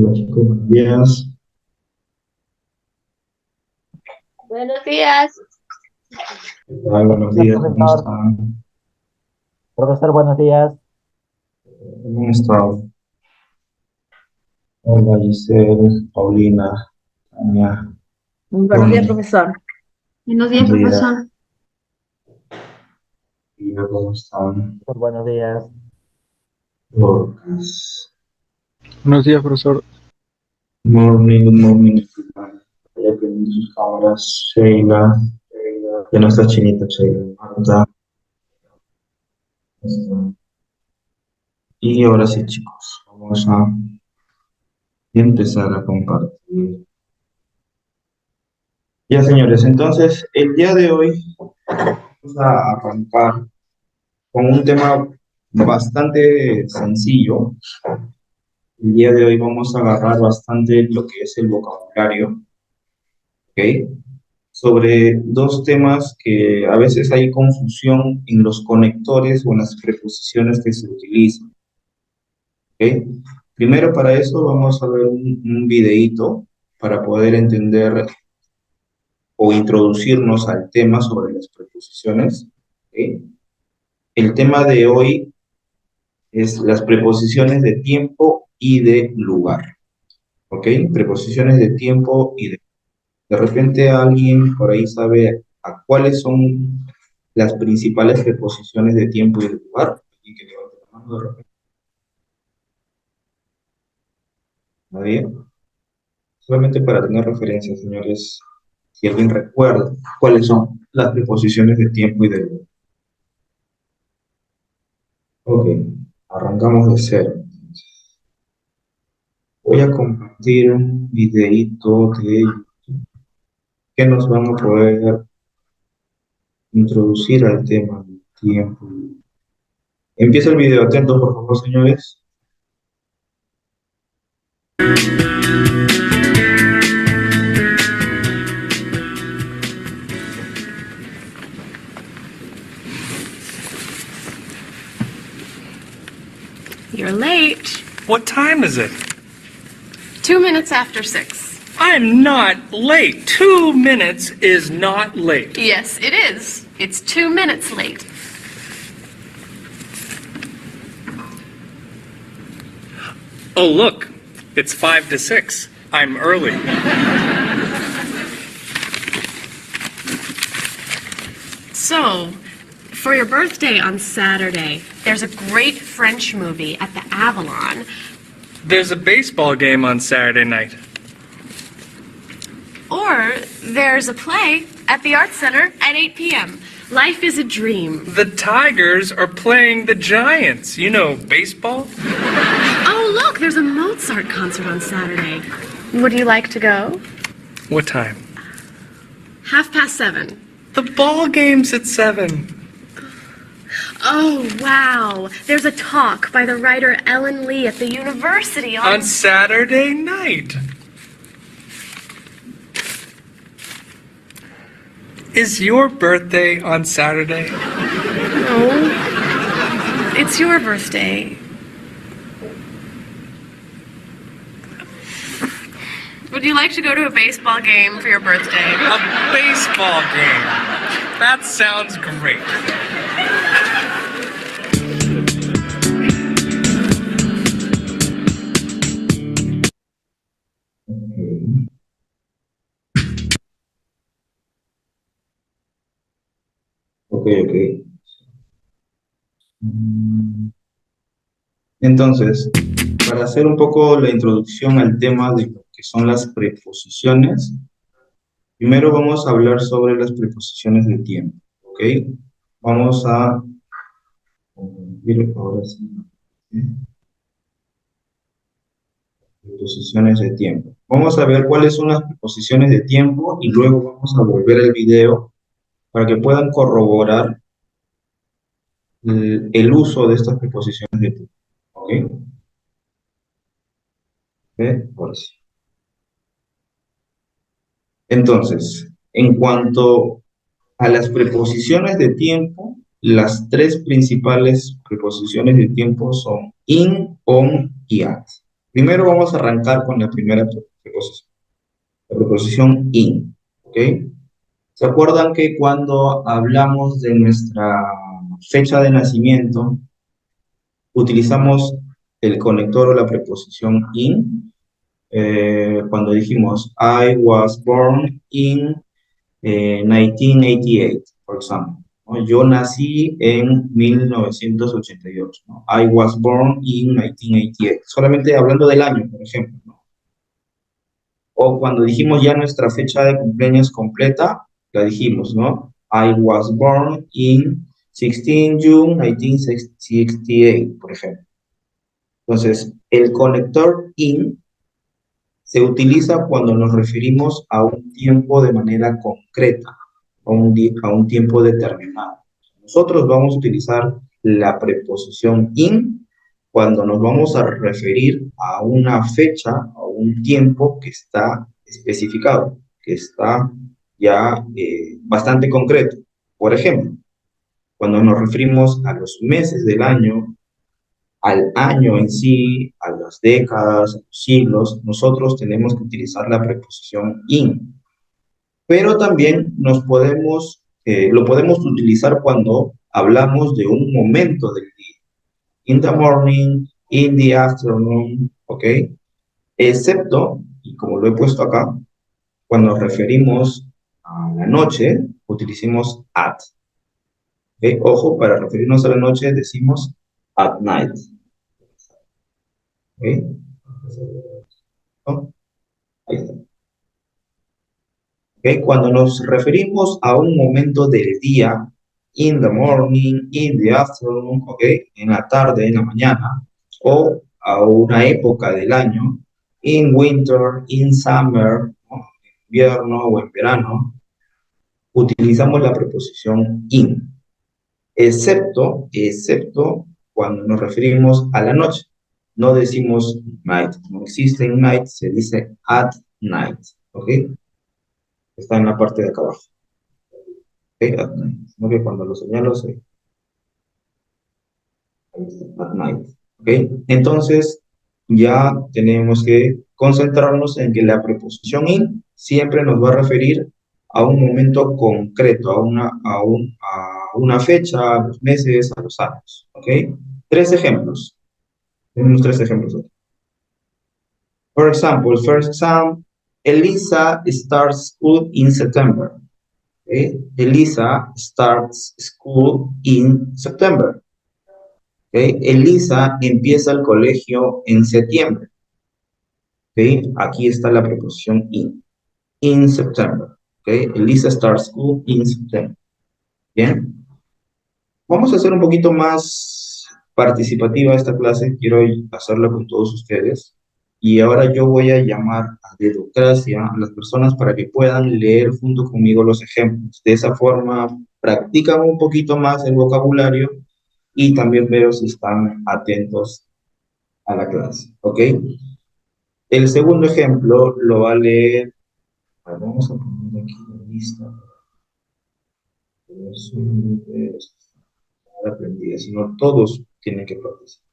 Hola chicos, buenos días. Buenos días. ¿Qué tal? Buenos Hola, días, ¿cómo profesor. están? Profesor, buenos días. ¿Cómo están? Hola Giselle, Paulina, Tania, Buenos días, Tony, profesor. Buenos días, Andrea, profesor. y ¿cómo están? Profesor, buenos días. Dorcas. Buenos días, profesor. Good morning, everyone. Ya prendí sus cámaras, Sheila, ya no está chinita, Sheila, Marta, está. Y ahora sí, chicos, vamos a empezar a compartir. Ya, señores, entonces, el día de hoy vamos a arrancar con un tema bastante sencillo. El día de hoy vamos a agarrar bastante lo que es el vocabulario, ¿ok? Sobre dos temas que a veces hay confusión en los conectores o en las preposiciones que se utilizan, ¿ok? Primero para eso vamos a ver un videíto para poder entender o introducirnos al tema sobre las preposiciones, ¿ok? El tema de hoy es las preposiciones de tiempo y de lugar. ¿Ok? Preposiciones de tiempo y de repente alguien por ahí sabe a cuáles son las principales preposiciones de tiempo y de lugar. Alguien que levante la mano de repente. Nadie. Solamente para tener referencia, señores, si alguien recuerda cuáles son las preposiciones de tiempo y de lugar. Ok, arrancamos de cero. Voy a compartir un videito de YouTube que nos van a poder introducir al tema del tiempo. Empieza el video, atentos por favor, señores. You're late. What time is it? 2 minutes after 6. I'm not late. 2 minutes is not late. Yes, it is. It's 2 minutes late. Oh, look. It's 5 to 6. I'm early. So, for your birthday on Saturday, there's a great French movie at the Avalon. There's a baseball game on Saturday night. Or there's a play at the Art Center at 8 p.m. Life is a dream. The Tigers are playing the Giants. You know baseball? Oh, look, there's a Mozart concert on Saturday. Would you like to go? What time? 7:30. The ball game's at 7. Oh, wow. There's a talk by the writer Ellen Lee at the university On Saturday night. Is your birthday on Saturday? No. It's your birthday. Would you like to go to a baseball game for your birthday? A baseball game. That sounds great. Ok, ok. Entonces, para hacer un poco la introducción al tema de lo que son las preposiciones, primero vamos a hablar sobre las preposiciones de tiempo, ¿ok? Vamos a compartir ahora sí, ¿eh? Preposiciones de tiempo. Vamos a ver cuáles son las preposiciones de tiempo y luego vamos a volver al video para que puedan corroborar el uso de estas preposiciones de tiempo, ¿ok? Ahora sí. Entonces, en cuanto a las preposiciones de tiempo, las tres principales preposiciones de tiempo son in, on y at. ¿Ok? Primero vamos a arrancar con la primera preposición, la preposición in, ¿ok? ¿Se acuerdan que cuando hablamos de nuestra fecha de nacimiento, utilizamos el conector o la preposición in? Cuando dijimos, I was born in 1988, por ejemplo. ¿No? Yo nací en 1988. ¿No? I was born in 1988. Solamente hablando del año, por ejemplo. ¿No? O cuando dijimos ya nuestra fecha de cumpleaños completa, la dijimos, ¿no? I was born in 16 June 1968, por ejemplo. Entonces, el conector in se utiliza cuando nos referimos a un tiempo de manera concreta, a un tiempo determinado. Nosotros vamos a utilizar la preposición in cuando nos vamos a referir a una fecha, a un tiempo que está especificado, que está ya bastante concreto. Por ejemplo, cuando nos referimos a los meses del año, al año en sí, a las décadas, a los siglos, nosotros tenemos que utilizar la preposición in. Pero también lo podemos utilizar cuando hablamos de un momento del día. In the morning, in the afternoon, ¿ok? Excepto, y como lo he puesto acá, cuando nos referimos a la noche, utilicemos at. ¿Ok? Ojo, para referirnos a la noche decimos at night. ¿Ok? ¿No? Ahí está. ¿Okay? Cuando nos referimos a un momento del día, in the morning, in the afternoon, ¿okay? En la tarde, en la mañana, o a una época del año, in winter, in summer, ¿no? En invierno o en verano, utilizamos la preposición in, excepto cuando nos referimos a la noche. No decimos night, no existe night, se dice at night, ¿ok? Está en la parte de acá abajo. Okay, at night. ¿No? Que cuando lo señalo se... Ahí está, at night. ¿Ok? Entonces, ya tenemos que concentrarnos en que la preposición in siempre nos va a referir a un momento concreto, a una fecha, a los meses, a los años. ¿Ok? Tres ejemplos. Tenemos tres ejemplos aquí. For example, first exam, Elisa starts school in September. Okay? Elisa starts school in September. Okay? Elisa empieza el colegio en septiembre. Okay? Aquí está la preposición in September. Okay? Elisa starts school in September. Bien. Vamos a hacer un poquito más participativa esta clase. Quiero hacerla con todos ustedes. Y ahora yo voy a llamar a dedocracia a las personas para que puedan leer junto conmigo los ejemplos. De esa forma, practican un poquito más el vocabulario y también veo si están atentos a la clase, ¿ok? El segundo ejemplo lo va a leer, vamos a poner aquí la lista, aprendida, sino todos tienen que participar.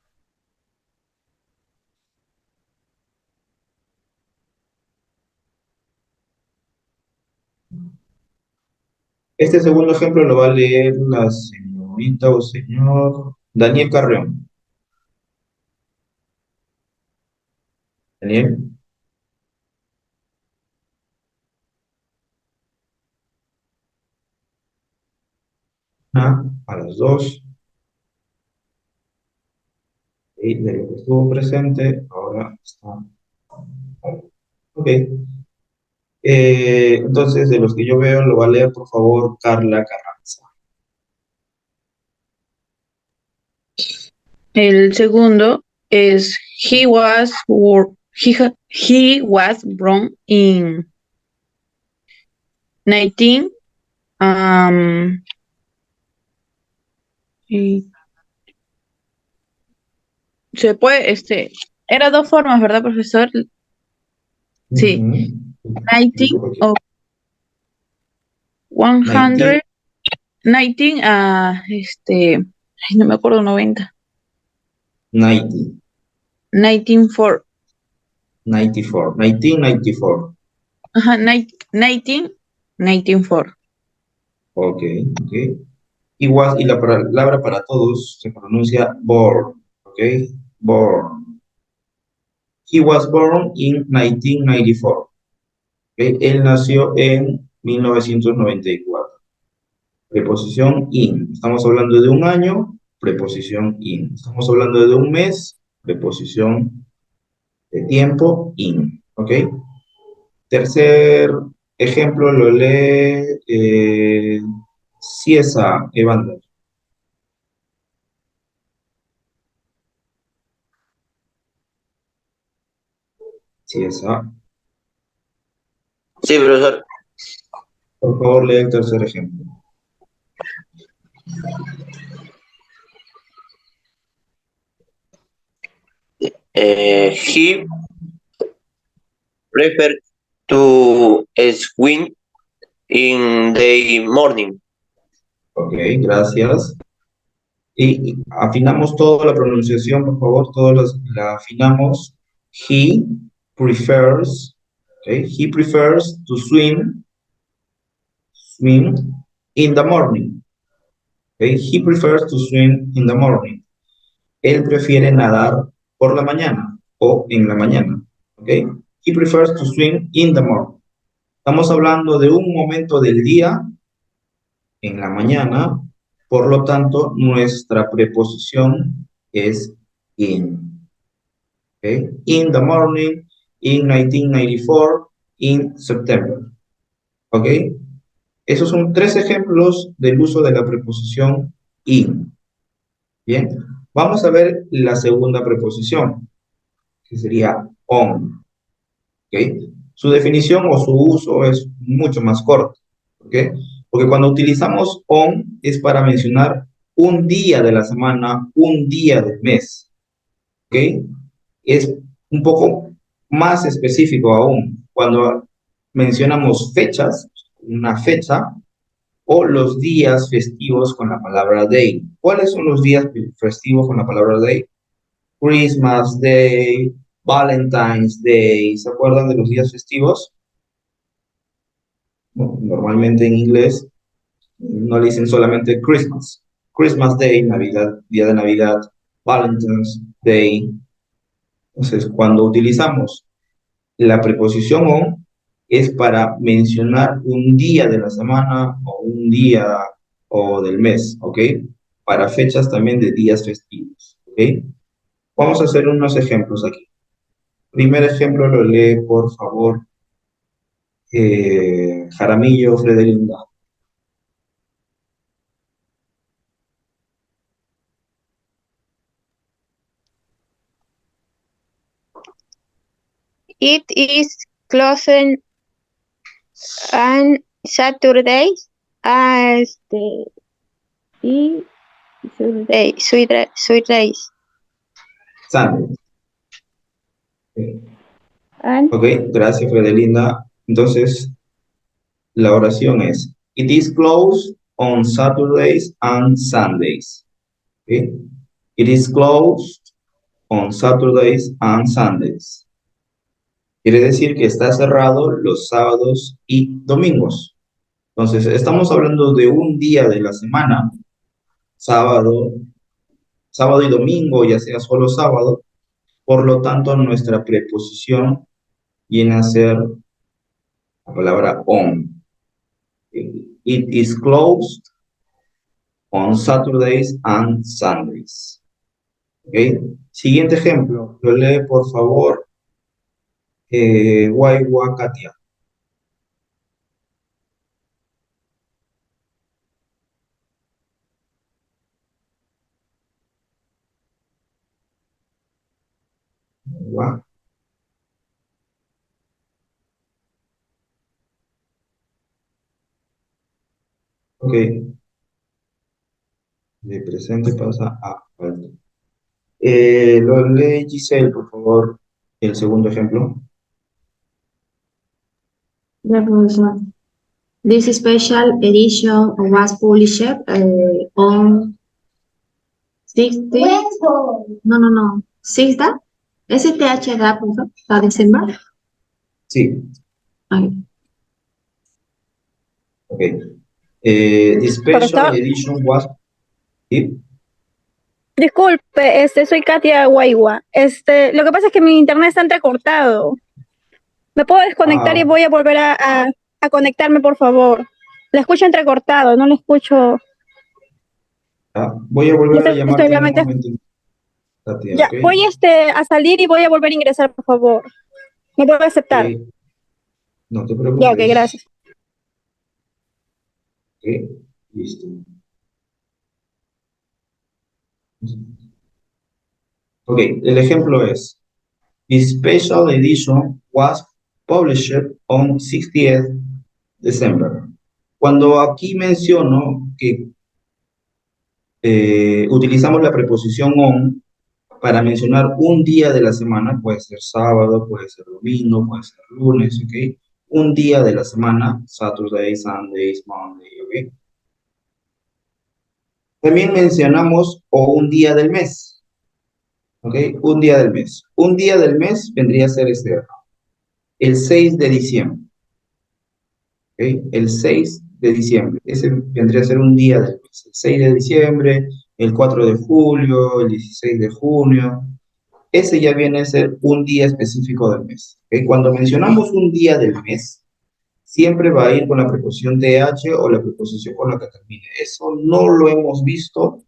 Este segundo ejemplo lo va a leer la señorita o señor Daniel Carreón. Daniel. A las 2. Y de lo que estuvo presente, ahora está. Ok. Entonces, de los que yo veo, lo va a leer, por favor, Carla Carranza. El segundo es he was born in 19 y se puede era dos formas, ¿verdad, profesor? Sí. 19 o 100 19 ay, no me acuerdo, 90 90. 19 for 94. 1994. Ajá, 1994. Ok, ok. Igual, y la palabra para todos se pronuncia born. Ok, born. He was born in 1994. Ok, él nació en 1994. Preposición in. Estamos hablando de un año, preposición in. Estamos hablando de un mes, preposición de tiempo in. ¿Ok? Tercer ejemplo lo lee Ciesa Evander. Ciesa. Sí, profesor. Por favor, lee el tercer ejemplo. He preferred to swim in the morning. Ok, gracias. Y afinamos toda la pronunciación, por favor, la afinamos. He prefers, okay, he prefers to swim in the morning. Okay, he prefers to swim in the morning. Él prefiere nadar por la mañana o en la mañana. Okay, he prefers to swim in the morning. Estamos hablando de un momento del día en la mañana, por lo tanto, nuestra preposición es in. Okay? In the morning, in 1994, in September. ¿Ok? Esos son 3 ejemplos del uso de la preposición in. Bien, vamos a ver la segunda preposición, que sería on. ¿Ok? Su definición o su uso es mucho más corto. ¿Ok? Porque cuando utilizamos on es para mencionar un día de la semana, un día del mes. ¿Ok? Es un poco más específico aún. Cuando mencionamos fechas, una fecha, o los días festivos con la palabra day. ¿Cuáles son los días festivos con la palabra day? Christmas Day, Valentine's Day. ¿Se acuerdan de los días festivos? Bueno, normalmente en inglés no le dicen solamente Christmas. Christmas Day, Navidad, día de Navidad, Valentine's Day. Entonces, cuando utilizamos la preposición on, es para mencionar un día de la semana o un día o del mes, ¿ok? Para fechas también de días festivos, ¿ok? Vamos a hacer unos ejemplos aquí. Primer ejemplo lo lee, por favor, Jaramillo Fredelinda. It is closed on Saturdays as the sweet days. Sunday. And Ok, gracias Fredelinda. Entonces, la oración es, it is closed on Saturdays and Sundays. Okay? It is closed on Saturdays and Sundays. Quiere decir que está cerrado los sábados y domingos. Entonces, estamos hablando de un día de la semana, sábado y domingo, ya sea solo sábado. Por lo tanto, nuestra preposición viene a ser la palabra on. It is closed on Saturdays and Sundays. ¿Okay? Siguiente ejemplo, lo lee por favor Waiwa Katia. Waiwa. Ok. De presente pasa a falta. Lo lee Giselle, por favor, el segundo ejemplo. Yeah, professor. This special edition was published on 60. No. 6th STH da, por favor, a December. Sí, Okay. ok. The special Profesor. edition was... ¿Sí? Disculpe, soy Katia Guaigua. Lo que pasa es que mi internet está entrecortado. ¿Me puedo desconectar y voy a volver a conectarme, por favor? Le escucho entrecortado, no le escucho. Voy a volver a Estoy llamarte en un realmente- momento, Katia, Ya, ¿ok? voy a salir y voy a volver a ingresar, por favor. ¿Me puedo aceptar? No te Ya, preocupes. ok, gracias. Ok, listo. Ok, el ejemplo es: The special edition was published on 60th December. Cuando aquí menciono que utilizamos la preposición on para mencionar un día de la semana, puede ser sábado, puede ser domingo, puede ser lunes, ¿ok? Un día de la semana, Saturday, Sunday, Monday, ¿ok? También mencionamos o un día del mes, ¿ok? Un día del mes. Un día del mes vendría a ser el 6 de diciembre, ¿ok? El 6 de diciembre, ese vendría a ser un día del mes. El 6 de diciembre, el 4 de julio, el 16 de junio, ese ya viene a ser un día específico del mes, ¿ok? Cuando mencionamos un día del mes, siempre va a ir con la preposición TH o la preposición con la que termine. Eso no lo hemos visto.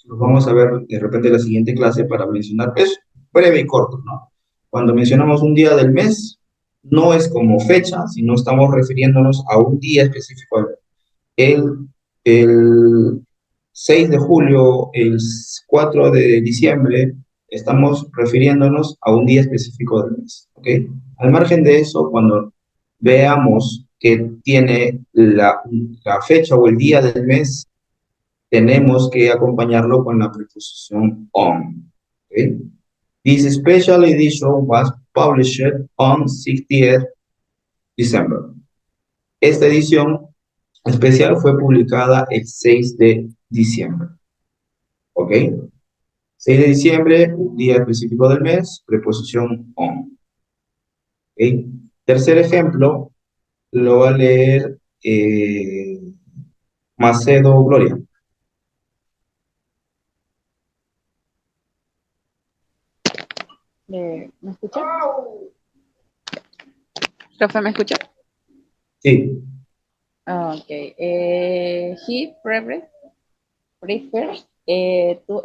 Lo vamos a ver de repente en la siguiente clase para mencionar. Es breve y corto, ¿no? Cuando mencionamos un día del mes, no es como fecha, sino estamos refiriéndonos a un día específico del mes. El 6 de julio, el 4 de diciembre, estamos refiriéndonos a un día específico del mes, ¿ok? Al margen de eso, cuando veamos que tiene la fecha o el día del mes, tenemos que acompañarlo con la preposición on, ¿ok? This special edition was published on 60th December. Esta edición especial fue publicada el 6 de diciembre. ¿Ok? 6 de diciembre, un día específico del mes, preposición on. ¿Ok? Tercer ejemplo, lo va a leer Macedo Gloria. ¿Me escucha? Profe, ¿me escucha? Sí. Ok. He prefers to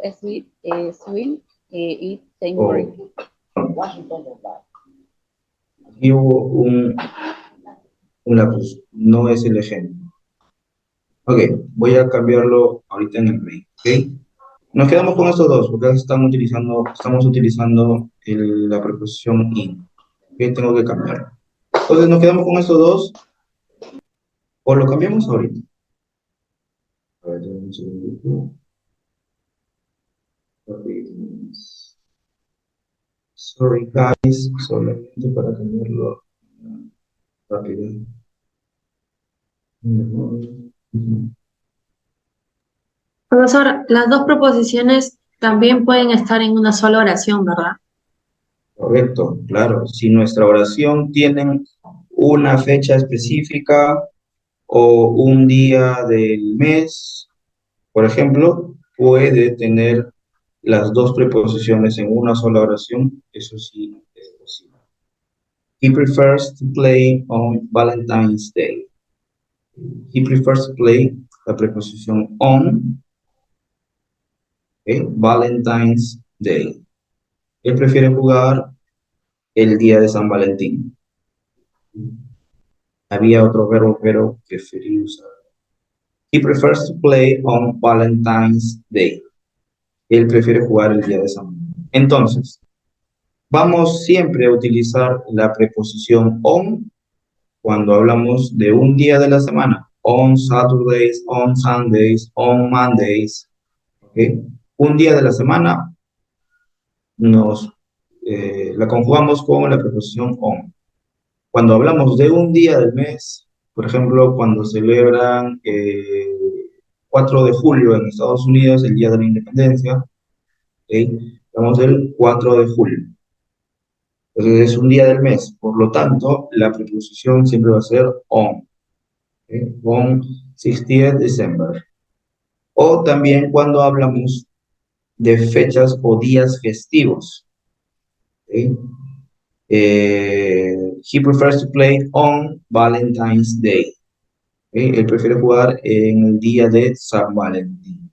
swim eat tangerine. Aquí hubo un lapsus, no es el ejemplo. Ok, voy a cambiarlo ahorita en el mail, ¿ok? Nos quedamos con estos dos, porque estamos utilizando la preposición in. ¿Ok? Tengo que cambiarlo. Entonces nos quedamos con estos dos, o lo cambiamos ahorita. A ver, un segundito. Sorry guys, solamente para cambiarlo rápido. Profesor, las dos proposiciones también pueden estar en una sola oración, ¿verdad? Correcto, claro. Si nuestra oración tiene una fecha específica o un día del mes, por ejemplo, puede tener las dos preposiciones en una sola oración. Eso sí es posible. He prefers to play on Valentine's Day. He prefers to play, la preposición on, Valentine's Day. Él prefiere jugar el día de San Valentín. Había otro verbo, pero preferí usar. He prefers to play on Valentine's Day. Él prefiere jugar el día de San Valentín. Entonces, vamos siempre a utilizar la preposición on cuando hablamos de un día de la semana. On Saturdays, on Sundays, on Mondays. ¿Okay? Un día de la semana la conjugamos con la preposición on. Cuando hablamos de un día del mes, por ejemplo, cuando celebran 4 de julio en Estados Unidos, el Día de la Independencia, ¿okay? Hablamos del 4 de julio. Entonces es un día del mes. Por lo tanto, la preposición siempre va a ser on. ¿Ok? On 60th December. O también cuando hablamos de fechas o días festivos. ¿Ok? He prefers to play on Valentine's Day. ¿Ok? Él prefiere jugar en el día de San Valentín.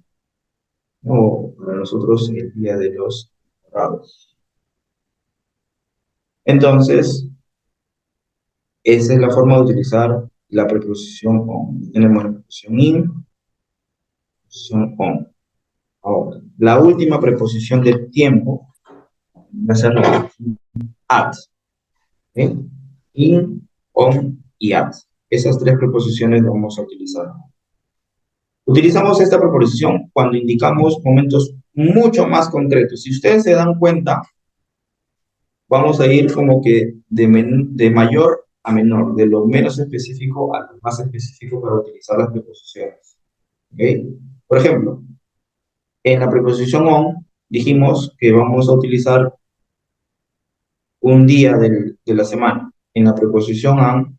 O para nosotros el día de los enamorados. Entonces, esa es la forma de utilizar la preposición on. Tenemos la preposición in, preposición on. Ahora, la última preposición del tiempo va a ser at. ¿Okay? In, on y at. Esas tres preposiciones las vamos a utilizar. Utilizamos esta preposición cuando indicamos momentos mucho más concretos. Si ustedes se dan cuenta, vamos a ir como que de mayor a menor, de lo menos específico a lo más específico para utilizar las preposiciones. ¿Okay? Por ejemplo, en la preposición on dijimos que vamos a utilizar un día de la semana. En la preposición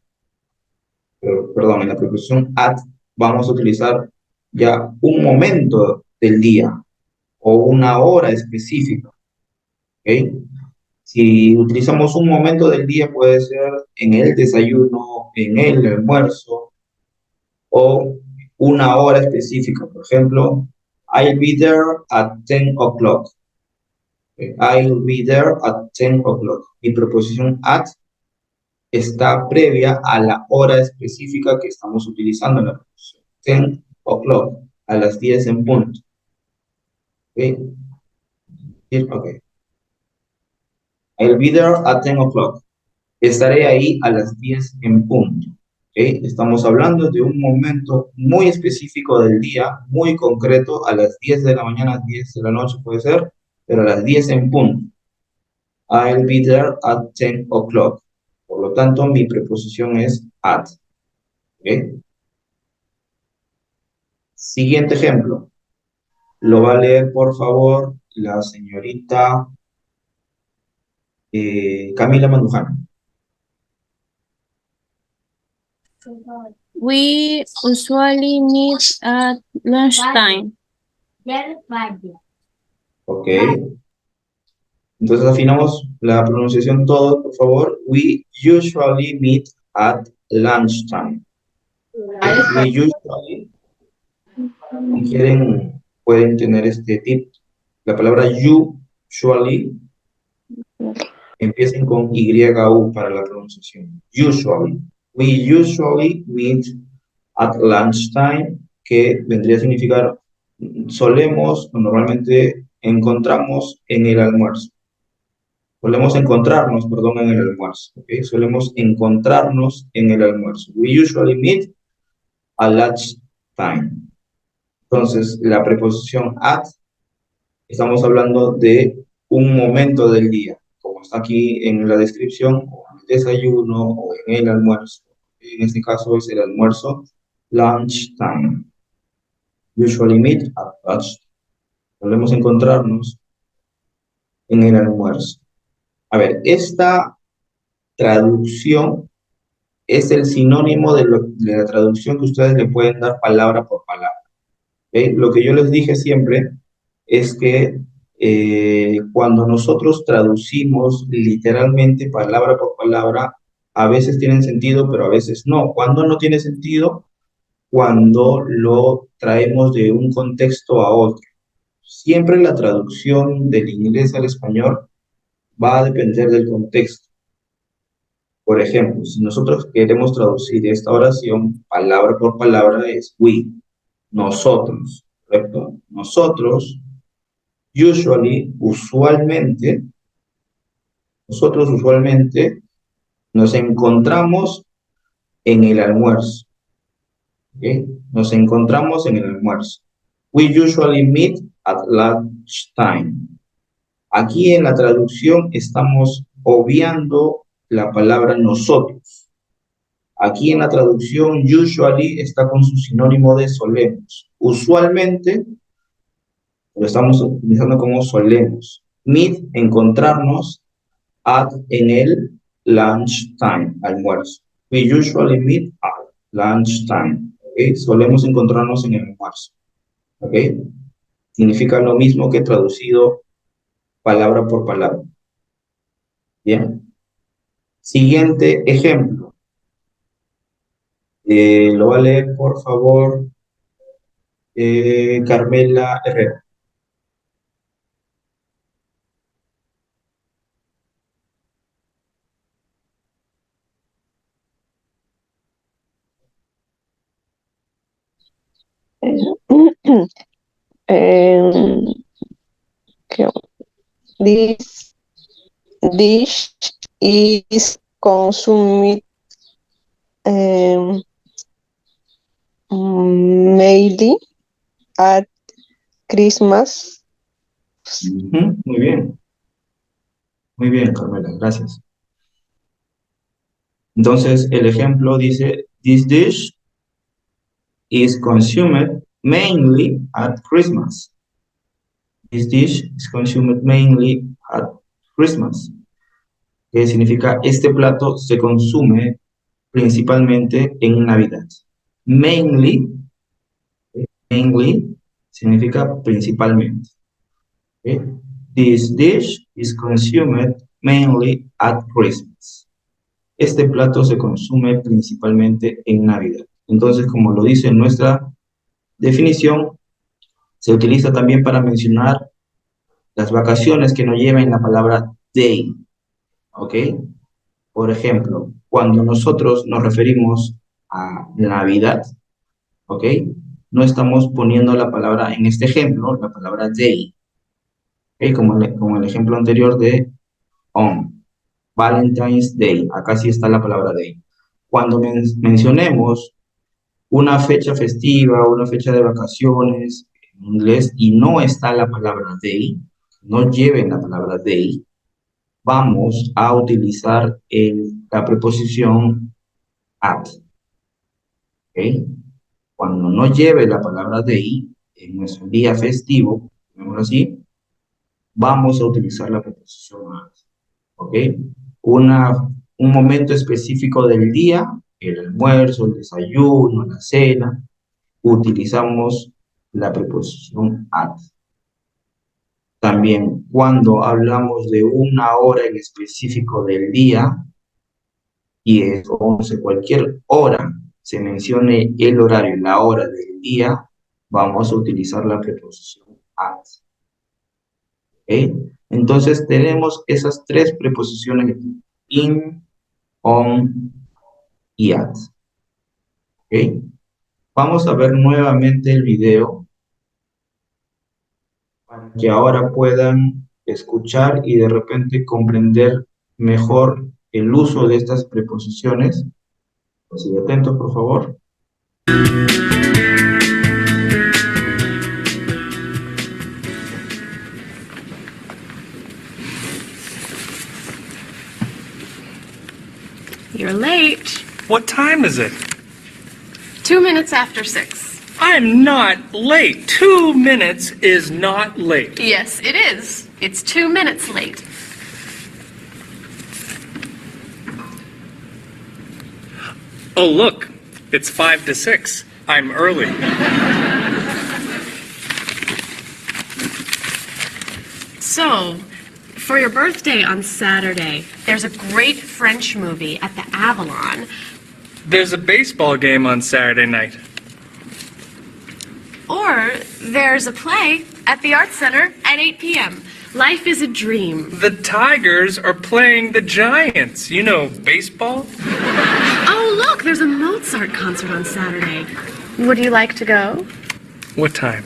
en la preposición at vamos a utilizar ya un momento del día o una hora específica. ¿Okay? Si utilizamos un momento del día puede ser en el desayuno, en el almuerzo o una hora específica. Por ejemplo, I'll be there at 10 o'clock. I'll be there at 10 o'clock. Mi preposición at está previa a la hora específica que estamos utilizando en la preposición. 10 o'clock, a las 10 en punto. ¿Ok? Okay. I'll be there at 10 o'clock. Estaré ahí a las 10 en punto. ¿Okay? Estamos hablando de un momento muy específico del día, muy concreto, a las 10 de la mañana, 10 de la noche puede ser, pero a las 10 en punto. I'll be there at 10 o'clock. Por lo tanto, mi preposición es at. ¿Okay? Siguiente ejemplo. Lo va a leer, por favor, la señorita Camila Mandujano. We usually meet at lunchtime. Ok. Entonces afinamos la pronunciación todos, por favor. We usually meet at lunchtime. We usually, si quieren, pueden tener este tip. La palabra usually empiecen con YU para la pronunciación. Usually. We usually meet at lunchtime, que vendría a significar solemos o normalmente encontramos en el almuerzo. Solemos encontrarnos, perdón, en el almuerzo. ¿Okay? Solemos encontrarnos en el almuerzo. We usually meet at lunchtime. Entonces, la preposición at, estamos hablando de un momento del día, como está aquí en la descripción, o en el desayuno, o en el almuerzo. En este caso es el almuerzo, lunchtime. Usually meet at lunchtime. Solemos encontrarnos en el almuerzo. A ver, esta traducción es el sinónimo de la traducción que ustedes le pueden dar palabra por palabra. ¿Okay? Lo que yo les dije siempre es que cuando nosotros traducimos literalmente palabra por palabra, a veces tienen sentido, pero a veces no. ¿Cuándo no tiene sentido? Cuando lo traemos de un contexto a otro. Siempre la traducción del inglés al español va a depender del contexto. Por ejemplo, si nosotros queremos traducir esta oración palabra por palabra es we, nosotros, ¿correcto? Nosotros, usualmente, nos encontramos en el almuerzo. ¿Okay? Nos encontramos en el almuerzo. We usually meet at lunchtime. Aquí en la traducción estamos obviando la palabra nosotros. Aquí en la traducción usually está con su sinónimo de solemos. Usualmente lo estamos utilizando como solemos. Meet, encontrarnos. en el lunchtime, almuerzo. We usually meet at lunchtime. ¿Ok? Solemos encontrarnos en el almuerzo. ¿Ok? Significa lo mismo que traducido palabra por palabra. Bien. Siguiente ejemplo. Lo va a leer, por favor, Carmela Herrera. This dish is consumed mainly at Christmas. Muy bien. Muy bien, Carmela, gracias. Entonces, el ejemplo dice, this dish is consumed mainly at Christmas. This dish is consumed mainly at Christmas. Que significa, este plato se consume principalmente en Navidad. Mainly significa principalmente. Okay? This dish is consumed mainly at Christmas. Este plato se consume principalmente en Navidad. Entonces, como lo dice en nuestra definición, se utiliza también para mencionar las vacaciones que no lleven la palabra day. ¿Ok? Por ejemplo, cuando nosotros nos referimos a Navidad, ¿ok? No estamos poniendo la palabra, en este ejemplo, la palabra day. ¿Ok? Como el ejemplo anterior de on. Valentine's Day. Acá sí está la palabra day. Cuando mencionemos una fecha festiva, una fecha de vacaciones en inglés y no está la palabra day, no lleven la palabra day, vamos a utilizar la preposición at. ¿Okay? Cuando no lleve la palabra day en nuestro día festivo, digámoslo así, vamos a utilizar la preposición at. ¿Ok? Un momento específico del día, el almuerzo, el desayuno, la cena, utilizamos la preposición at. También cuando hablamos de una hora en específico del día, y es cualquier hora se mencione el horario, la hora del día, vamos a utilizar la preposición at. ¿Ok? Entonces tenemos esas tres preposiciones aquí, in, on y at. ¿Ok? Vamos a ver nuevamente el video para que ahora puedan escuchar y de repente comprender mejor el uso de estas preposiciones. Así, atentos, por favor. You're late. What time is it? 2 minutes after 6. I'm not late. 2 minutes is not late. Yes, it is. It's 2 minutes late. Oh, look, it's 5 to 6. I'm early. So, for your birthday on Saturday, there's a great French movie at the Avalon. There's a baseball game on Saturday night. Or there's a play at the Arts Center at 8 p.m. Life is a dream. The Tigers are playing the Giants. You know baseball? Oh, look, there's a Mozart concert on Saturday. Would you like to go? What time?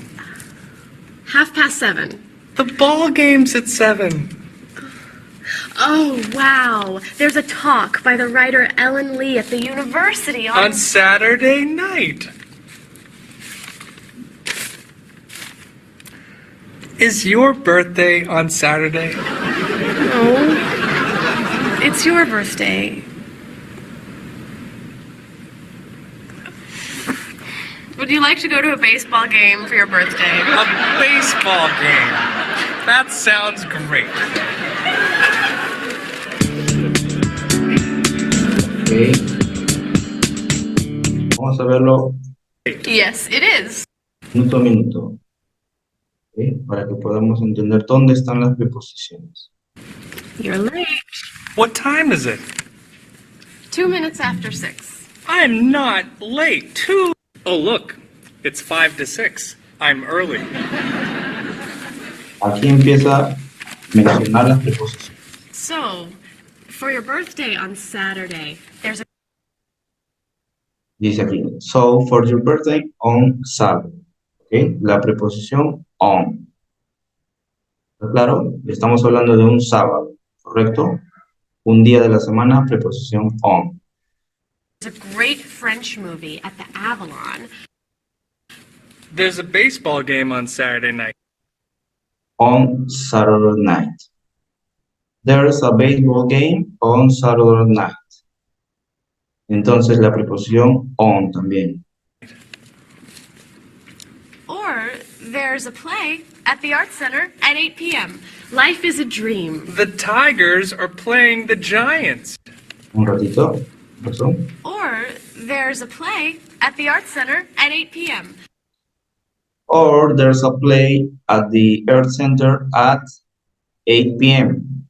7:30. The ball game's at 7. Oh, wow. There's a talk by the writer Ellen Lee at the university On Saturday night. Is your birthday on Saturday? No. It's your birthday. Would you like to go to a baseball game for your birthday? A baseball game. That sounds great. Vamos a verlo Yes, it is. minuto a minuto, ¿ok? Para que podamos entender dónde están las preposiciones. You're late. What time is it? 2 minutes after 6. I'm not late. Oh, look, it's 5 to 6. I'm early. Aquí empieza a mencionar las preposiciones. So, for your birthday on Saturday, there's a Dice aquí, so for your birthday on Saturday. ¿Ok? La preposición on. ¿Está claro? Estamos hablando de un sábado, ¿correcto? Un día de la semana, preposición on. great French movie at the Avalon. There's a baseball game on Saturday night. On Saturday night. There's a baseball game on Saturday night. Entonces la preposición on también. Or there's a play at the Art Center at 8 p.m. Life is a dream. The Tigers are playing the Giants. Un ratito. ¿Pasó? Or there's a play at the Art Center at 8 p.m. Or there's a play at the Earth Center at 8 p.m.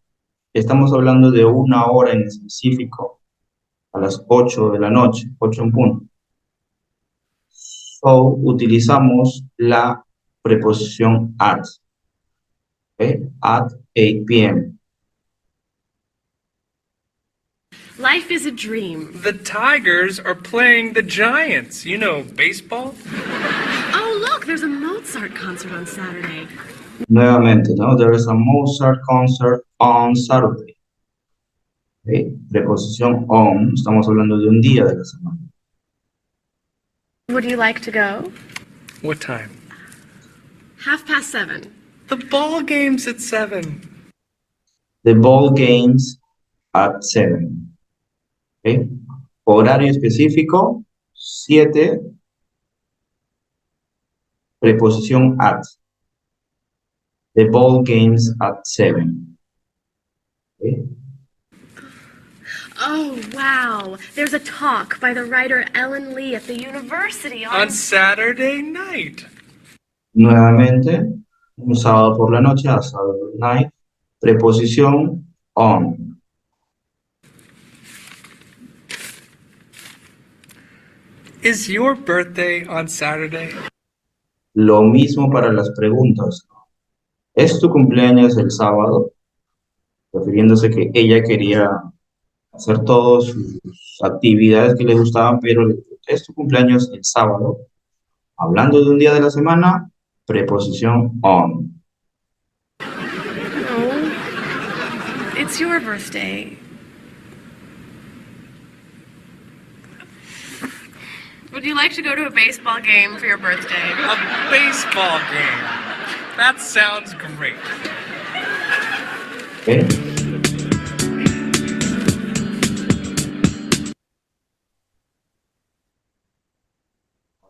Estamos hablando de una hora en específico, a las 8 de la noche, 8 en punto. So, utilizamos la preposición at, ¿ok? At 8 p.m. Life is a dream. The Tigers are playing the Giants. You know, baseball? Oh, look, there's a Mozart concert on Saturday. Nuevamente, ¿no? There is a Mozart concert on Saturday. ¿Ok? Preposición on, estamos hablando de un día de la semana. Would you like to go? What time? 7:30. The ball game's at 7. The ball games at 7. ¿Ok? Horario específico, 7. Preposición at. The ball games at 7. ¿Ok? Oh, wow. There's a talk by the writer Ellen Lee at the university On Saturday night. Nuevamente, un sábado por la noche, a Saturday night. Preposición on. Is your birthday on Saturday? Lo mismo para las preguntas. ¿Es tu cumpleaños el sábado? Refiriéndose que ella quería hacer todas sus actividades que le gustaban, pero ¿es tu cumpleaños el sábado? Hablando de un día de la semana, preposición on. Oh, it's your birthday. Would you like to go to a baseball game for your birthday? A baseball game. That sounds great. ¿Ok?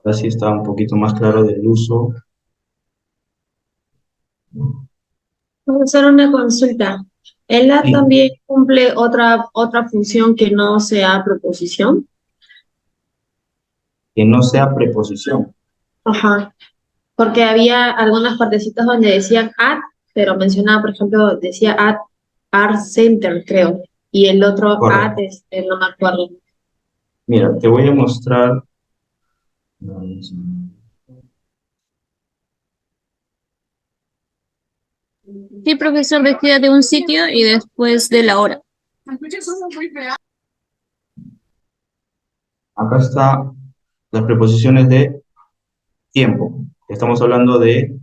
Ahora sí está un poquito más claro del uso. Vamos a hacer una consulta. ¿El at Sí. también cumple otra función que no sea preposición? Que no sea preposición. Ajá. Porque había algunas partecitas donde decían at, pero mencionaba, por ejemplo, decía at Art Center, creo. Y el otro Correcto. at, no me acuerdo. Mira, te voy a mostrar. Sí, profesor, vestida de un sitio y después de la hora. Acá está las preposiciones de tiempo. Estamos hablando de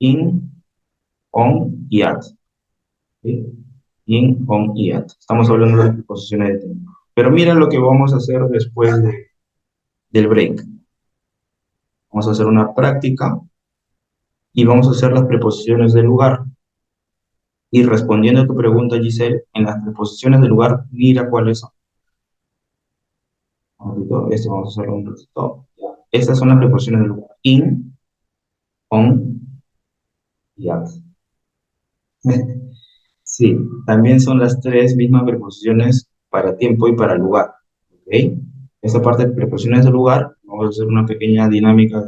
in, on y at. ¿Sí? In, on y at. Estamos hablando de preposiciones de tiempo. Pero mira lo que vamos a hacer después del break. Vamos a hacer una práctica y vamos a hacer las preposiciones del lugar. Y respondiendo a tu pregunta, Giselle, en las preposiciones del lugar, mira cuáles son. Un ratito, vamos a hacerlo un ratito. Ya. Estas son las preposiciones del lugar. In, on y at. Sí, también son las tres mismas preposiciones para tiempo y para lugar. ¿Ok? Esta parte de preposiciones de lugar, vamos a hacer una pequeña dinámica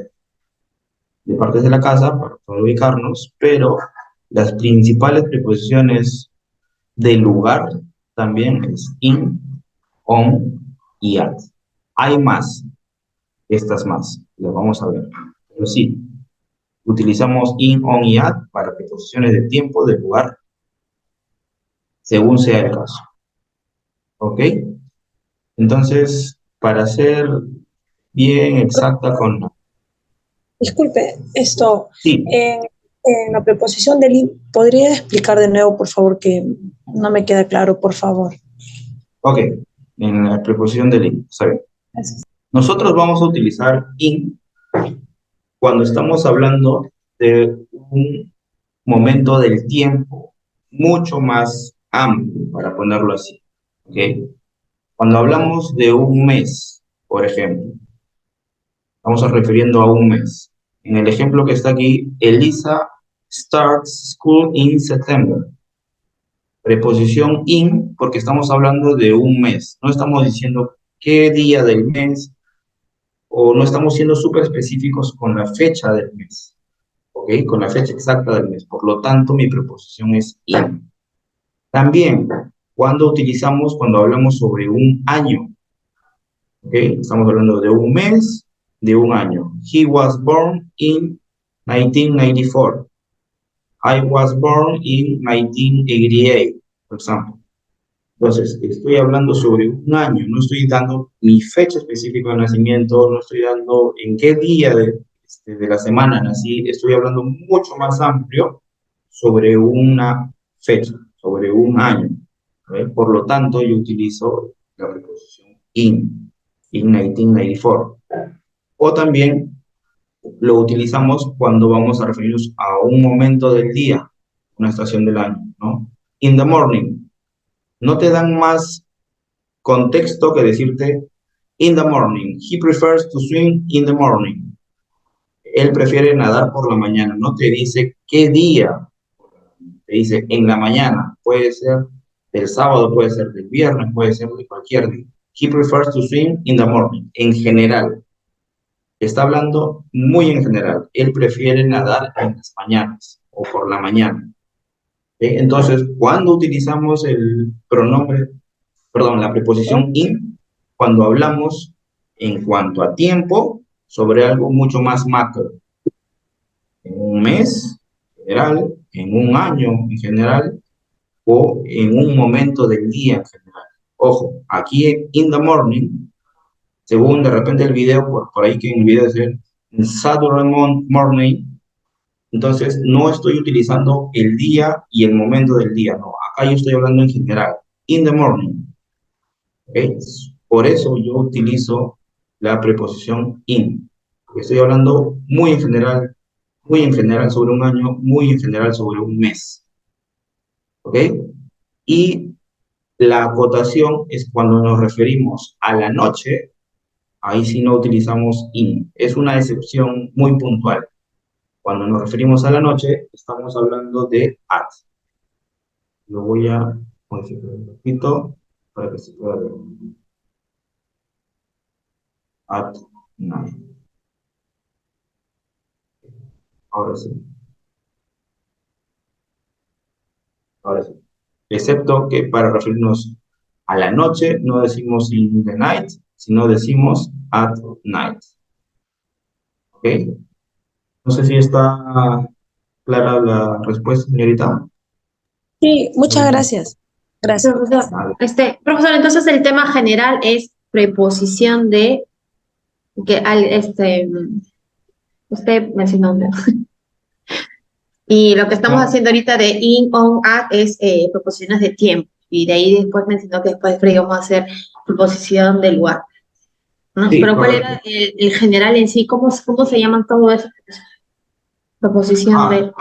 de partes de la casa para poder ubicarnos, pero las principales preposiciones de lugar también es in, on y at. Hay más, estas más, las vamos a ver. Pero sí, utilizamos in, on y at para preposiciones de tiempo, de lugar, según sea el caso. ¿Ok? Entonces, para ser bien exacta con... Disculpe, esto, Sí, en la preposición del in, ¿podría explicar de nuevo, por favor, que no me queda claro, por favor? ok, en la preposición del in, está bien. Gracias. Nosotros vamos a utilizar in cuando estamos hablando de un momento del tiempo mucho más amplio, para ponerlo así. ¿Ok? Cuando hablamos de un mes, por ejemplo, estamos refiriendo a un mes. En el ejemplo que está aquí, Elisa starts school in September. Preposición in, porque estamos hablando de un mes. No estamos diciendo qué día del mes, o no estamos siendo súper específicos con la fecha del mes. ¿Ok? Con la fecha exacta del mes. Por lo tanto, mi preposición es in. También, cuando hablamos sobre un año. ¿Ok? Estamos hablando de un mes, de un año. He was born in 1994. I was born in 1988, por ejemplo. Entonces, estoy hablando sobre un año, no estoy dando mi fecha específica de nacimiento, no estoy dando en qué día de la semana nací, estoy hablando mucho más amplio sobre una fecha, sobre un año. ¿Ve? Por lo tanto, yo utilizo la preposición in 1994. O también lo utilizamos cuando vamos a referirnos a un momento del día, una estación del año, ¿no? In the morning. No te dan más contexto que decirte in the morning. He prefers to swim in the morning. Él prefiere nadar por la mañana. No te dice qué día. Te dice en la mañana. Puede ser del sábado, puede ser del viernes, puede ser de cualquier día. He prefers to swim in the morning. En general. Está hablando muy en general. Él prefiere nadar en las mañanas o por la mañana. Entonces, cuando utilizamos el pronombre, perdón, la preposición in, cuando hablamos en cuanto a tiempo sobre algo mucho más macro. En un mes, en general, en un año, en general, o en un momento del día, en general. Ojo, aquí in the morning, según de repente el video, por ahí que en el video dice Saturday morning, entonces no estoy utilizando el día y el momento del día, no. Acá yo estoy hablando en general, in the morning. ¿Okay? Por eso yo utilizo la preposición in, porque estoy hablando muy en general sobre un año, muy en general sobre un mes. ¿Ok? Y la acotación es cuando nos referimos a la noche, ahí sí no utilizamos in. Es una excepción muy puntual. Cuando nos referimos a la noche, estamos hablando de at. Lo voy a modificar un poquito para que se pueda ver. At night. Ahora sí. Ahora sí. Excepto que para referirnos a la noche no decimos in the night, sino decimos at night. ¿Ok? No sé si está clara la respuesta, señorita. Sí, muchas gracias. Gracias. Profesor, entonces el tema general es preposición de que usted mencionó un y lo que estamos haciendo ahorita de in, on, at es preposiciones de tiempo. Y de ahí después mencionó que después íbamos a hacer preposición de lugar. ¿No? Sí, pero ¿cuál correcto. era el general en sí? ¿Cómo se llaman todo eso? Preposición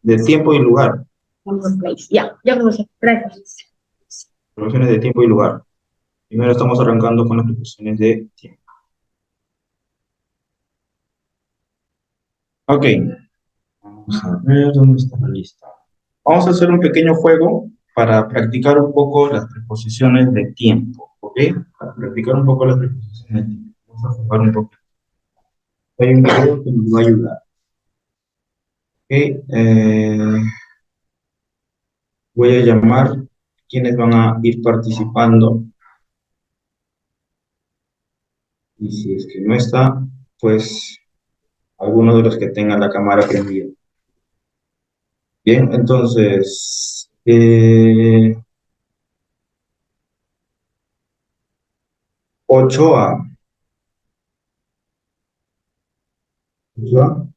de tiempo y lugar. Ya conocí. Gracias. Preposiciones de tiempo y lugar. Primero estamos arrancando con las preposiciones de tiempo. Ok. Vamos a ver dónde está la lista. Vamos a hacer un pequeño juego para practicar un poco las preposiciones de tiempo, ¿ok? Para practicar un poco las preposiciones de tiempo. Vamos a jugar un poco. Hay un video que nos va a ayudar. ¿Ok? Voy a llamar quienes van a ir participando. Y si es que no está, pues alguno de los que tengan la cámara prendida. Bien, entonces, Ochoa. Ochoa.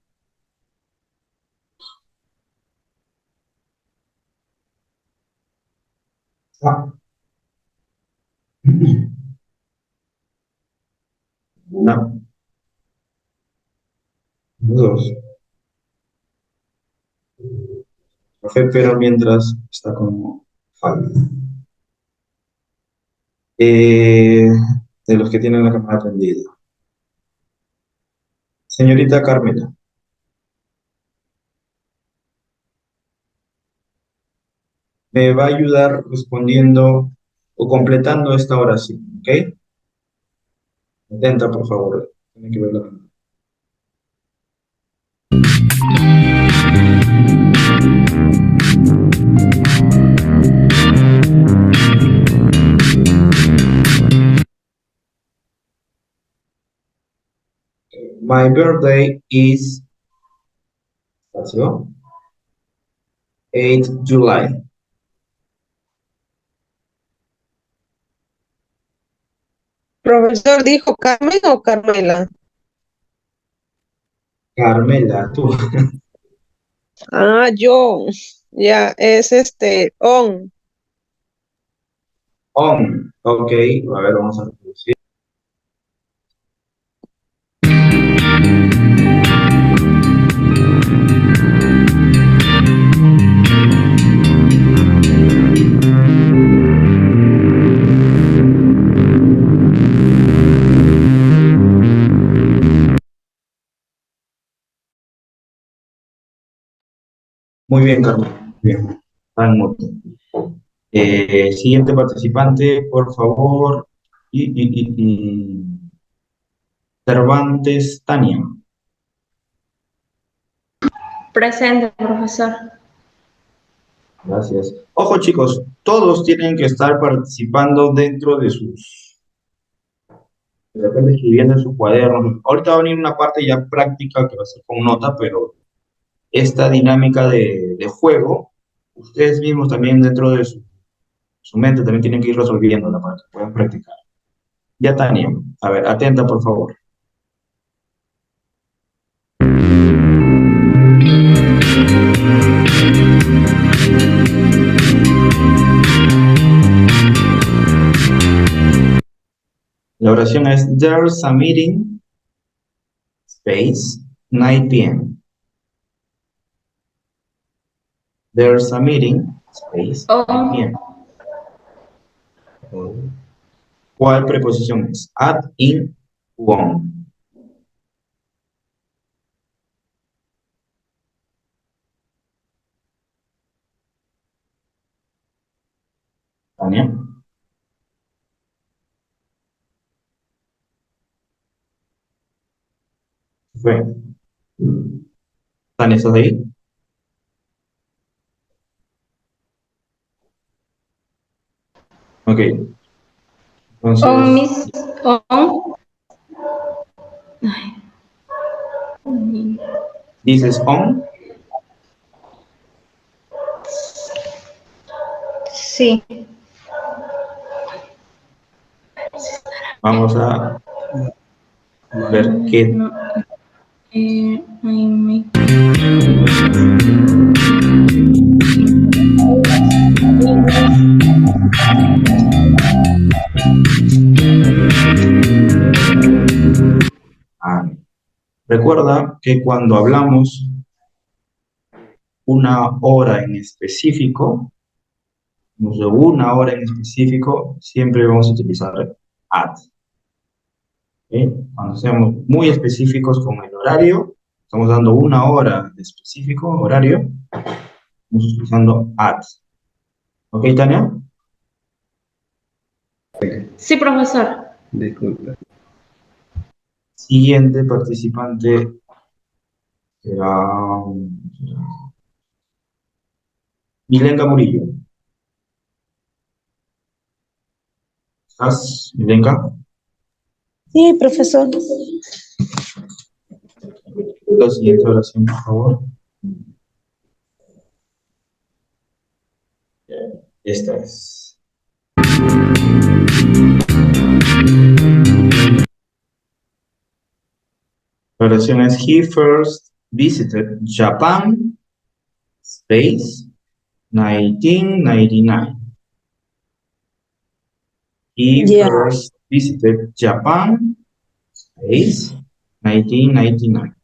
Ah. Una, dos. Café, pero mientras está como falta. De los que tienen la cámara prendida. Señorita Carmela. Me va a ayudar respondiendo o completando esta oración, ¿ok? Atenta, por favor. Tiene que ver la cámara. My birthday is 8 July. Profesor, ¿dijo Carmen o Carmela? Carmela, tú. Ah, yo. Ya, es on. On. Ok, a ver, vamos a reproducir. Muy bien, Carmen. Bien. Está en orden. Siguiente participante, por favor. Cervantes Tania. Presente, profesor. Gracias. Ojo, chicos, todos tienen que estar participando dentro de sus... De repente escribiendo en su cuaderno. Ahorita va a venir una parte ya práctica que va a ser con nota, pero esta dinámica de juego, ustedes mismos también dentro de su mente también tienen que ir resolviéndola para que puedan practicar. Ya, Tania, a ver, atenta, por favor. La oración es, there's a meeting, space, 9 p.m. There's a meeting, space, 9 p.m. ¿Cuál preposición es? At, in, u on. Tania. Fue. Tania, ¿estás ahí? Ok. Entonces, On, Miss. On. dices on. Sí. Vamos a ver qué... No. Me. Recuerda que cuando hablamos una hora en específico, de una hora en específico, siempre vamos a utilizar at. ¿Okay? Cuando seamos muy específicos con el horario, estamos dando una hora de específico horario, estamos utilizando at. ¿Ok, Tania? Sí, profesor. Disculpe. Siguiente participante será Milenka Murillo. ¿Estás, Milenka? Sí, profesor. La siguiente oración, por favor. Esta es. La oración es: He first visited Japan, space, 1999. He Ya. first visited Japan, space, 1999.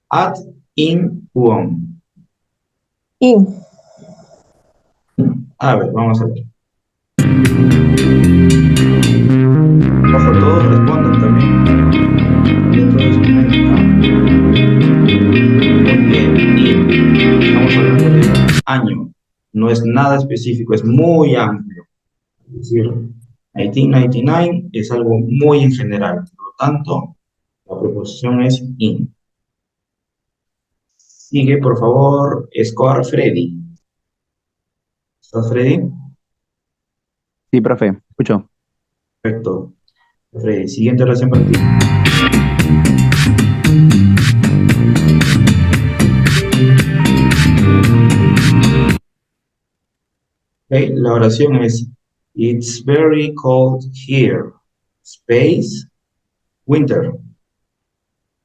At Incheon. In. A ver, vamos a ver. Ojo, todos respondan también. Dentro de su mente, ¿no? Muy bien. Y estamos hablando de año. No es nada específico, es muy amplio. Es decir, 1999 es algo muy en general. Por lo tanto, la preposición es in. Sigue, por favor, Score Freddy. ¿Estás, Freddy? Sí, profe, escucho. Perfecto. Freddy, siguiente oración para ti. Okay, la oración es: It's very cold here. Space, winter.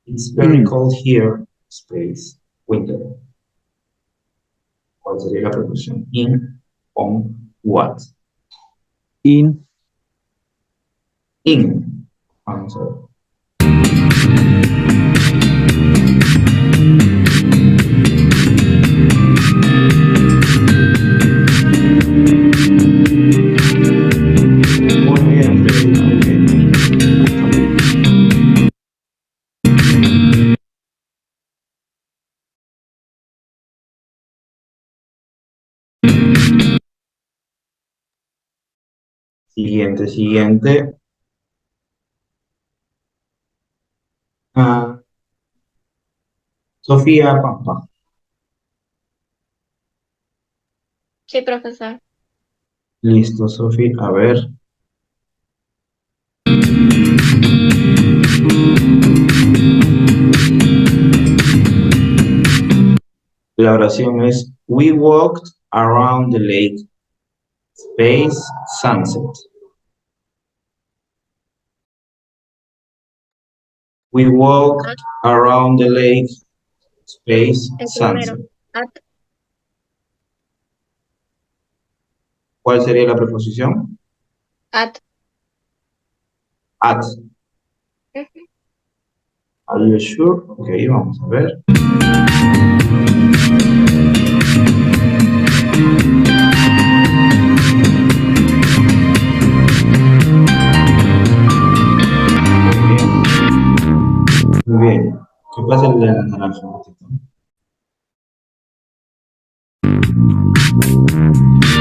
It's very cold here. Space, winter. ¿Cuál sería la preposición? In, on, what? In. In. Vamos a ver. Muy bien, Freddy, muy bien. Siguiente. Ah, Sofía Pampa. Sí, profesor. Listo, Sofía. A ver. La oración es: We walked around the lake, space, sunset. We walked around the lake, space, El sunset. primero. At. ¿Cuál sería la preposición? At. At. Are you sure? Ok, vamos a ver. Muy bien. ¿Qué pasa el de la naranja?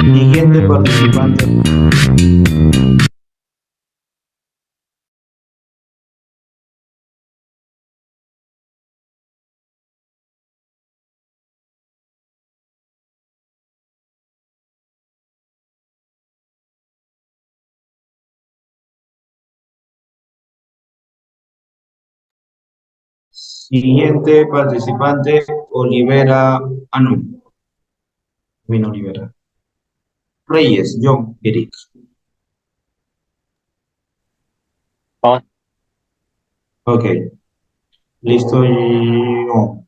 Siguiente participante. Siguiente participante, Olivera. Ah, no. Vino Olivera. Reyes, John, Eric. On. Ok. Listo y... no.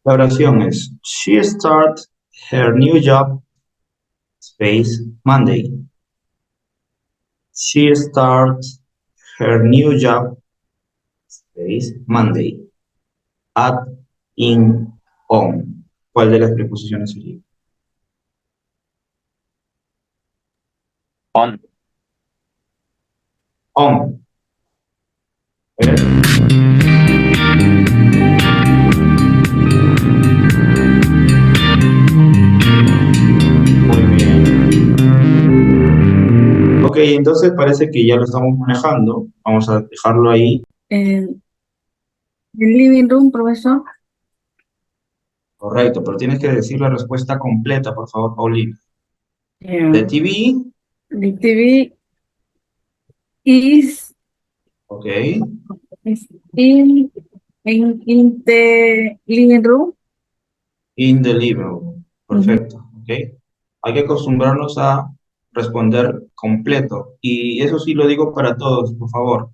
La oración es: She started her new job, space, Monday. She started her new job, space, Monday. At, in, on. ¿Cuál de las preposiciones sería? On. On. ¿Ok? entonces parece que ya lo estamos manejando. Vamos a dejarlo ahí. El living room, profesor. Correcto, pero tienes que decir la respuesta completa, por favor, Paulina. Yeah. The TV, The TV is ok. in the living room. In the living room. Perfecto, ok. Hay que acostumbrarnos a responder completo. Y eso sí lo digo para todos, por favor.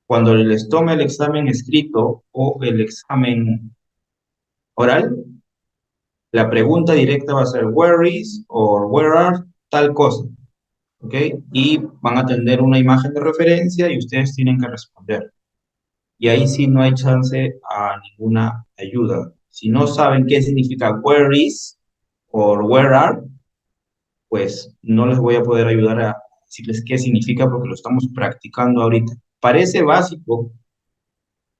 Cuando les tome el examen escrito o el examen oral, la pregunta directa va a ser where is o where are tal cosa. ¿Ok? Y van a tener una imagen de referencia y ustedes tienen que responder. Y ahí sí no hay chance a ninguna ayuda. Si no saben qué significa where is o where are, pues no les voy a poder ayudar a decirles qué significa porque lo estamos practicando ahorita. Parece básico,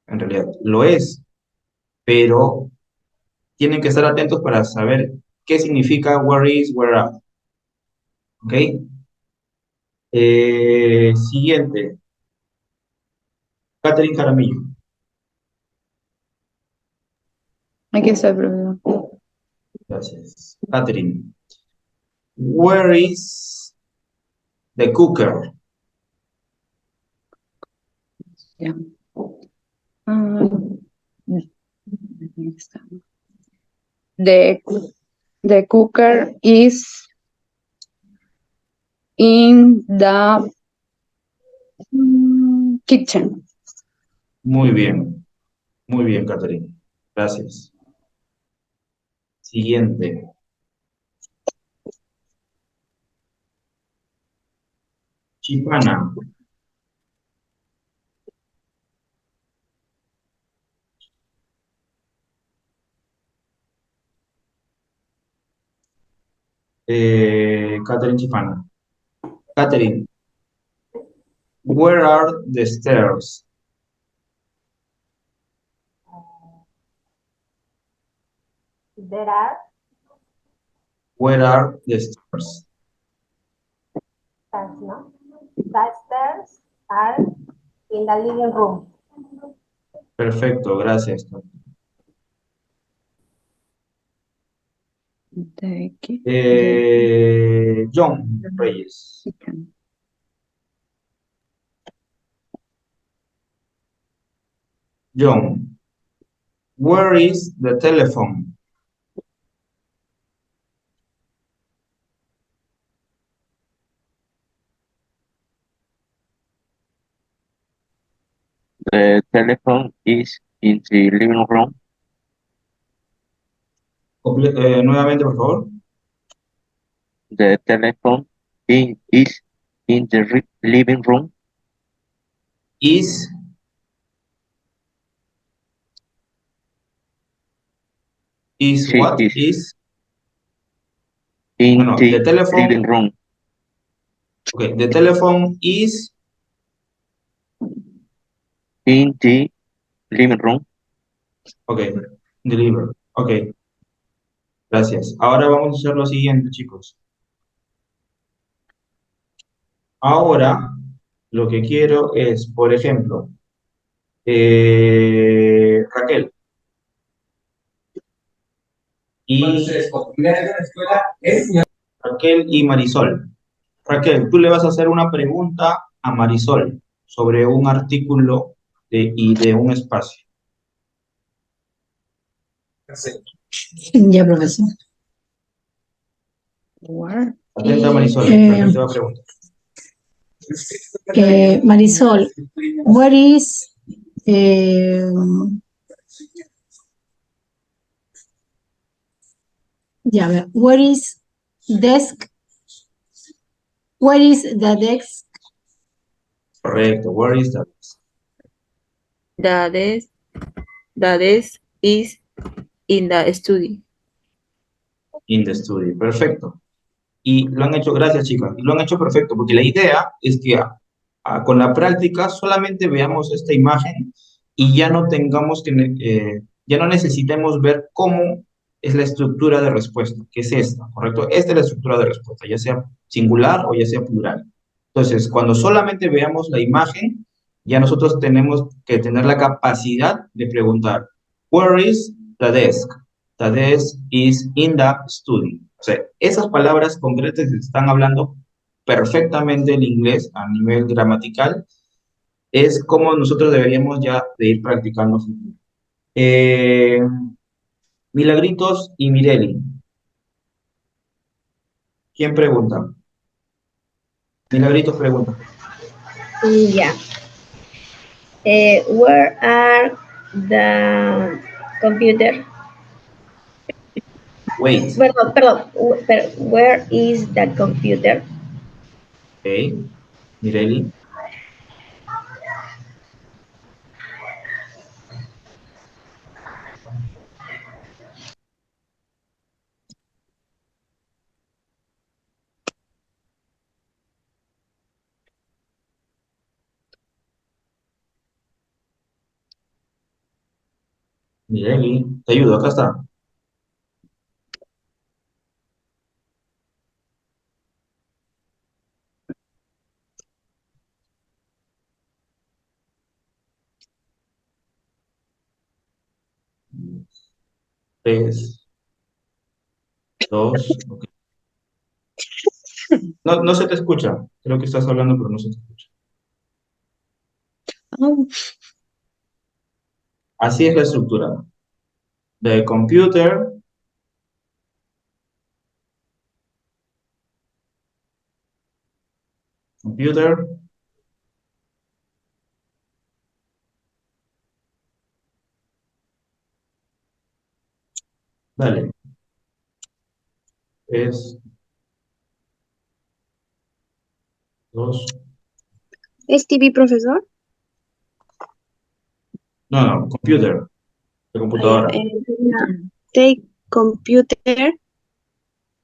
en realidad lo es, pero tienen que estar atentos para saber qué significa where is, where are. ¿Ok? Siguiente. Catherine Jaramillo. Aquí está, profesor. Gracias. Catherine. Where is the cooker? Ya. Ah, aquí está. The cooker is in the kitchen. Muy bien, Catherine. Gracias. Siguiente. Chipana. Catherine Chipana. Catherine, where are the stairs? Where are the stairs? The stairs are in the living room. Perfecto, gracias. John Reyes. John, where is the telephone? The telephone is in the living room. Nuevamente, por favor. The telephone is in the living room. Is Sí, what? is Is in no, the the telephone. living room. Okay, the telephone is In the living room. okay, deliver. Okay. Gracias. Ahora vamos a hacer lo siguiente, chicos. Ahora, lo que quiero es, por ejemplo, Raquel. Raquel y Marisol. Raquel, tú le vas a hacer una pregunta a Marisol sobre un artículo y de un espacio. Ya, profesor. Atenta, Marisol. Raquel te va a preguntar. Marisol, what is ya, ver, what is desk? What is the desk? Correcto. Where is that? The desk is in the study. In the studio. Perfecto. Y lo han hecho, gracias chicas, y lo han hecho perfecto, porque la idea es que con la práctica solamente veamos esta imagen y ya no tengamos que, ya no necesitemos ver cómo es la estructura de respuesta, que es esta, ¿correcto? Esta es la estructura de respuesta, ya sea singular o ya sea plural. Entonces, cuando solamente veamos la imagen, ya nosotros tenemos que tener la capacidad de preguntar, where is the desk? The desk is in the study. O sea, esas palabras concretas están hablando perfectamente el inglés a nivel gramatical. Es como nosotros deberíamos ya de ir practicando. Milagritos y Mireli. ¿Quién pregunta? Milagritos pregunta. Yeah. Where are the computer? Wait. Perdón. Where is the computer? Ok. Mireli. Mireli, te ayudo, acá está. Tres, dos, ok. No se te escucha. Creo que estás hablando, pero no se te escucha. Así es la estructura. The computer. Computer. Dale. Tres, dos. ¿Es TV, profesor? No, computer. De computadora. The computer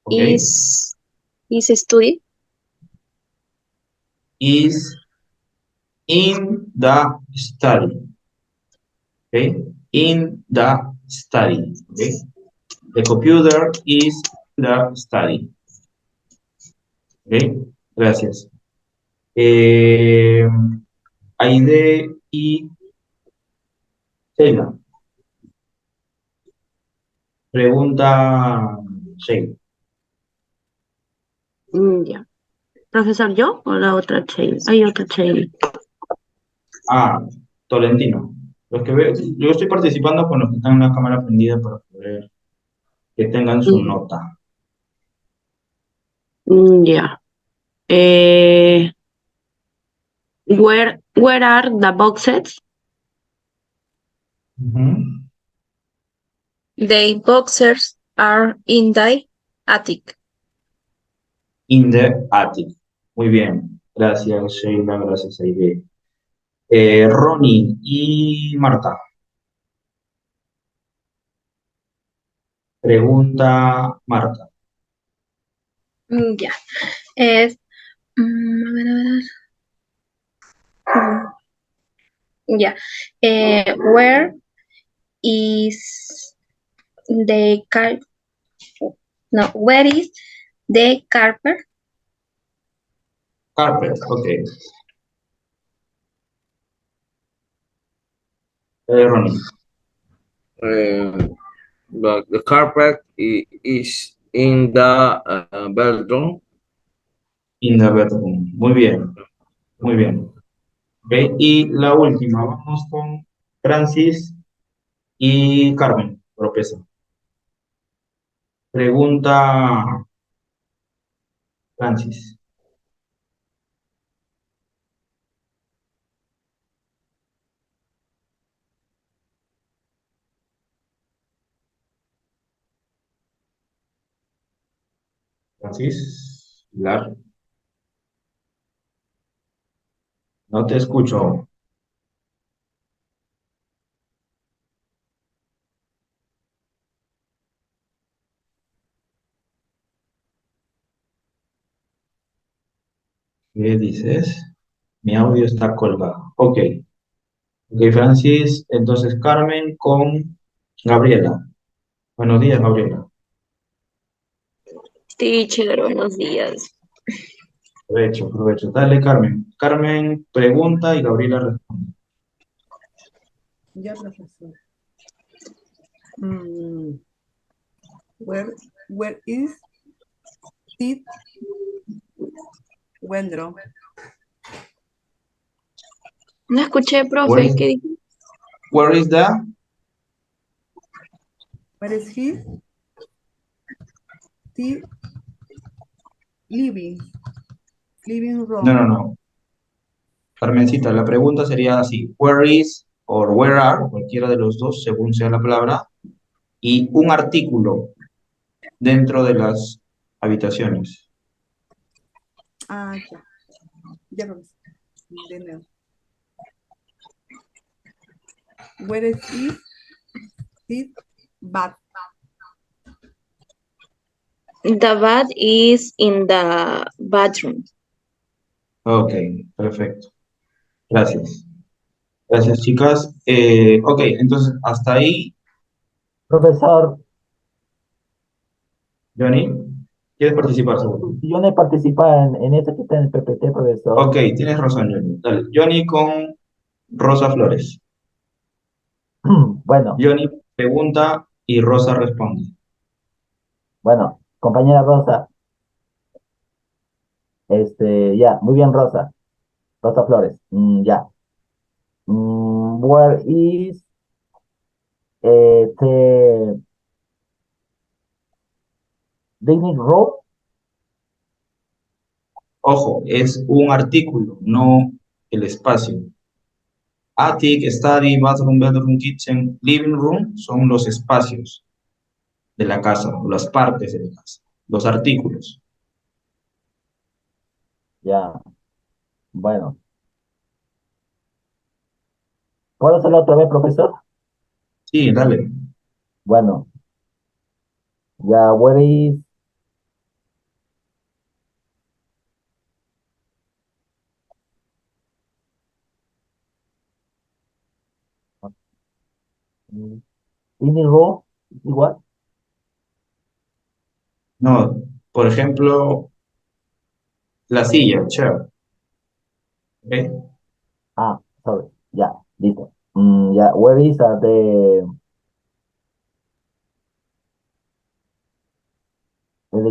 Ok. is study. Is in the study. Okay? In the study. Okay? The computer is in the study. Okay? Gracias. Aide y Sheila. Pregunta Sheila. Ya. ¿Profesor yo o la otra Sheila? Hay otra Sheila. Tolentino. Los que veo, yo estoy participando con los que están en la cámara prendida para poder que tengan su nota. Ya. Where are the boxes? The boxers are in the attic. In the attic. Muy bien. Gracias, Sheila. Gracias, Aide. Ronnie y Marta. Pregunta Marta. Ya. Es. A ver. Ya. Where is the car? No, where is the carpet? Carpet, ok. Ronnie. But the carpet is in the bedroom. In the bedroom. Muy bien. Muy bien. Okay. Y la última, vamos con Francis y Carmen Oropesa. Pregunta Francis. Francis, Pilar. No te escucho. ¿Qué dices? Mi audio está colgado. Ok. Ok, Francis. Entonces, Carmen con Gabriela. Buenos días, Gabriela. Teacher, buenos días. Provecho, provecho. Dale, Carmen. Carmen pregunta y Gabriela responde. Ya, profesor. Mm, where is it Wendro? No escuché, Where profe, is, ¿qué dijo? where is the? Where is he? The living room. No. Carmencita, la pregunta sería así. Where is or where are, cualquiera de los dos, según sea la palabra, y un artículo dentro de las habitaciones. Ah, ya. Ya, profesor. De nuevo. Where is it bath? The bath is in the bathroom. Ok, perfecto. Gracias. Gracias, chicas. Ok, entonces, hasta ahí, Profesor, Johnny, ¿quieres participar, seguro? yo no he participado en esto que está en el PPT, profesor. Ok, tienes razón, Johnny. Dale. Johnny con Rosa Flores. Bueno, Johnny pregunta y Rosa responde. bueno, compañera Rosa, ya, muy bien, Rosa. Rosa Flores, ya. Where is the dining room? Ojo, es un artículo, no el espacio. Attic, study, bathroom, bedroom, kitchen, living room son los espacios de la casa, o las partes de la casa, los artículos. Ya, bueno. ¿Puedo hacerlo otra vez, profesor? Sí, dale. Bueno, ya, where is dining room? Igual. No, por ejemplo, la silla, chair. ¿Ok? Ah, sorry. Ya, listo. Ya, where is the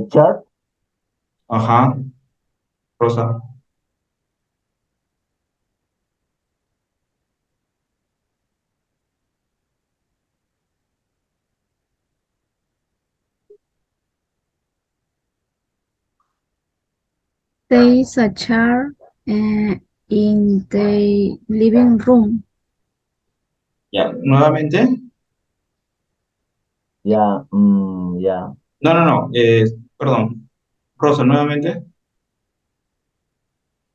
chair? Ajá, Rosa. There is a chair in the living room. Ya, nuevamente. Ya, ya. No, perdón. Rosa, nuevamente.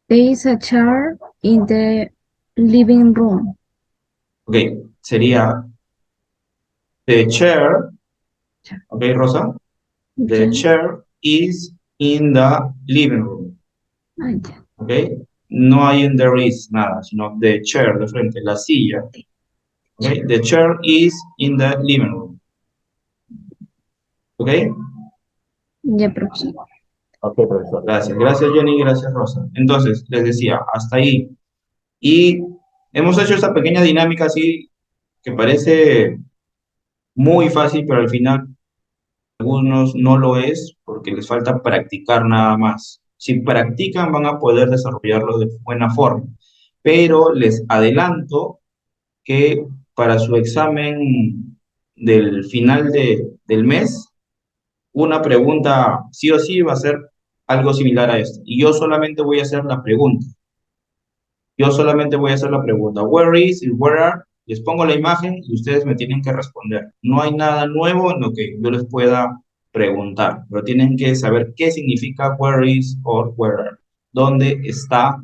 There is a chair in the living room. Ok, sería the chair. Ok, Rosa. The chair is in the living room. Ah, ya. ¿Ok? No hay en there is nada, sino the chair de frente, la silla. ¿Ok? The chair is in the living room. ¿Ok? Ya, profesor. Ok, profesor. Gracias, gracias Johnny, gracias Rosa. Entonces, les decía, hasta ahí. Y hemos hecho esta pequeña dinámica así que parece muy fácil, pero al final algunos no lo es porque les falta practicar nada más. Si practican van a poder desarrollarlo de buena forma. Pero les adelanto que para su examen del final del mes, una pregunta sí o sí va a ser algo similar a esto. Y yo solamente voy a hacer la pregunta. Yo solamente voy a hacer la pregunta. Where is y where are? Les pongo la imagen y ustedes me tienen que responder. No hay nada nuevo en lo que yo les pueda preguntar, pero tienen que saber qué significa where is or where are. ¿Dónde está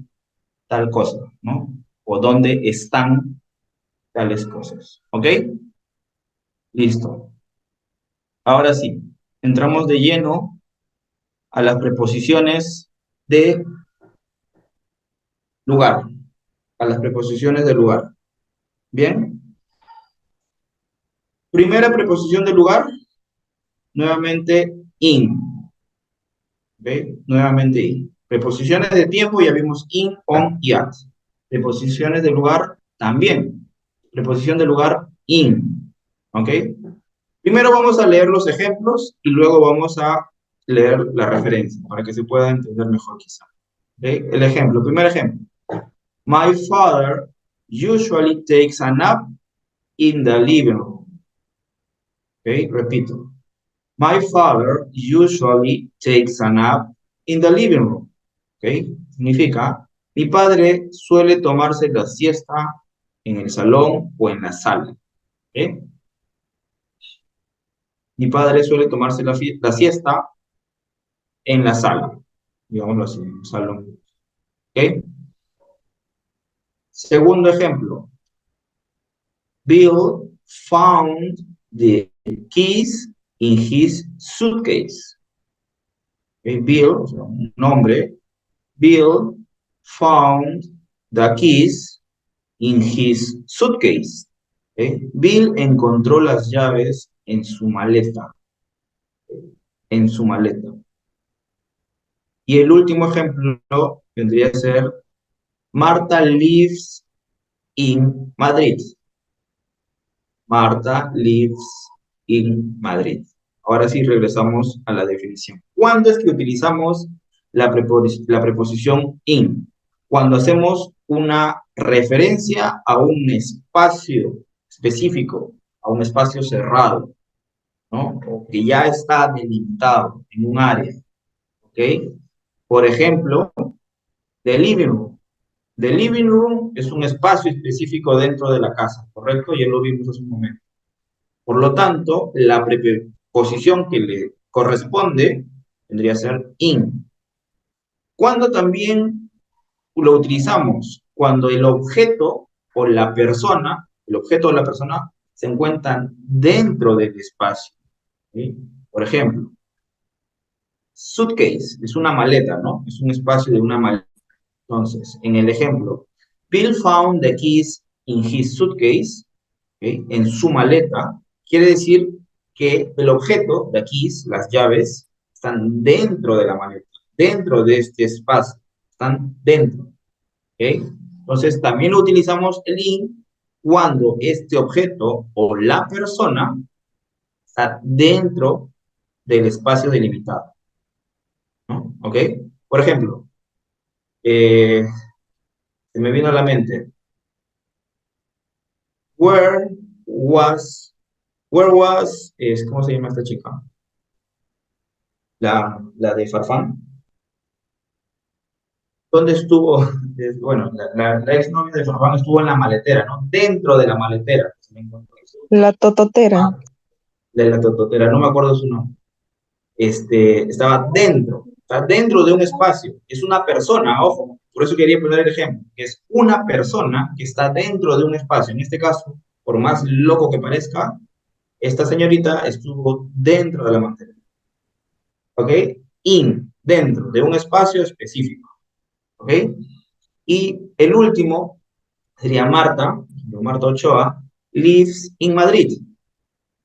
tal cosa? ¿No? O dónde están tales cosas. ¿Ok? Listo. Ahora sí, entramos de lleno a las preposiciones de lugar. A las preposiciones de lugar. ¿Bien? Primera preposición de lugar, nuevamente in. ¿Ok? Nuevamente in. Preposiciones de tiempo ya vimos in, on y at. Preposiciones de lugar también. Preposición de lugar in. ¿Ok? Primero vamos a leer los ejemplos y luego vamos a leer la referencia para que se pueda entender mejor quizá. ¿Ok? El ejemplo, primer ejemplo. My father usually takes a nap in the living room. ¿Ok? Repito. My father usually takes a nap in the living room. ¿Ok? Significa, mi padre suele tomarse la siesta en el salón o en la sala. ¿Ok? Mi padre suele tomarse la siesta en la sala. Digámoslo así, en el salón. ¿Ok? Segundo ejemplo. Bill found the keys in his suitcase. ¿Ok? Bill, o sea, un nombre. Bill found the keys in his suitcase. ¿Ok? Bill encontró las llaves en su maleta. En su maleta. Y el último ejemplo vendría a ser Marta lives in Madrid. Marta lives in Madrid. Ahora sí regresamos a la definición. ¿Cuándo es que utilizamos la preposición in? Cuando hacemos una referencia a un espacio específico, a un espacio cerrado, ¿no? O que ya está delimitado en un área, ¿ok? Por ejemplo, the living room. The living room es un espacio específico dentro de la casa, ¿correcto? Ya lo vimos hace un momento. Por lo tanto, la preposición que le corresponde vendría a ser in. ¿Cuándo también lo utilizamos? Cuando el objeto o la persona, se encuentran dentro del espacio. ¿Sí? Por ejemplo, suitcase es una maleta, ¿no? Es un espacio de una maleta. Entonces, en el ejemplo, Bill found the keys in his suitcase, ¿okay? En su maleta, quiere decir que el objeto, the keys, las llaves, están dentro de la maleta, dentro de este espacio, están dentro, ¿okay? Entonces, también lo utilizamos el in cuando este objeto o la persona está dentro del espacio delimitado, ¿no? ¿Ok? Por ejemplo, se me vino a la mente, where was, ¿cómo se llama esta chica? La de Farfán. ¿Dónde estuvo? Bueno, la exnovia de Farfán estuvo en la maletera, ¿no? Dentro de la maletera. La tototera. De la tototera, no me acuerdo su nombre. Estaba dentro, está dentro de un espacio. Es una persona, ojo, por eso quería poner el ejemplo. Es una persona que está dentro de un espacio. En este caso, por más loco que parezca, esta señorita estuvo dentro de la maletera. ¿Ok? In, dentro de un espacio específico. ¿Ok? Y el último sería Marta, Marta Ochoa, lives in Madrid.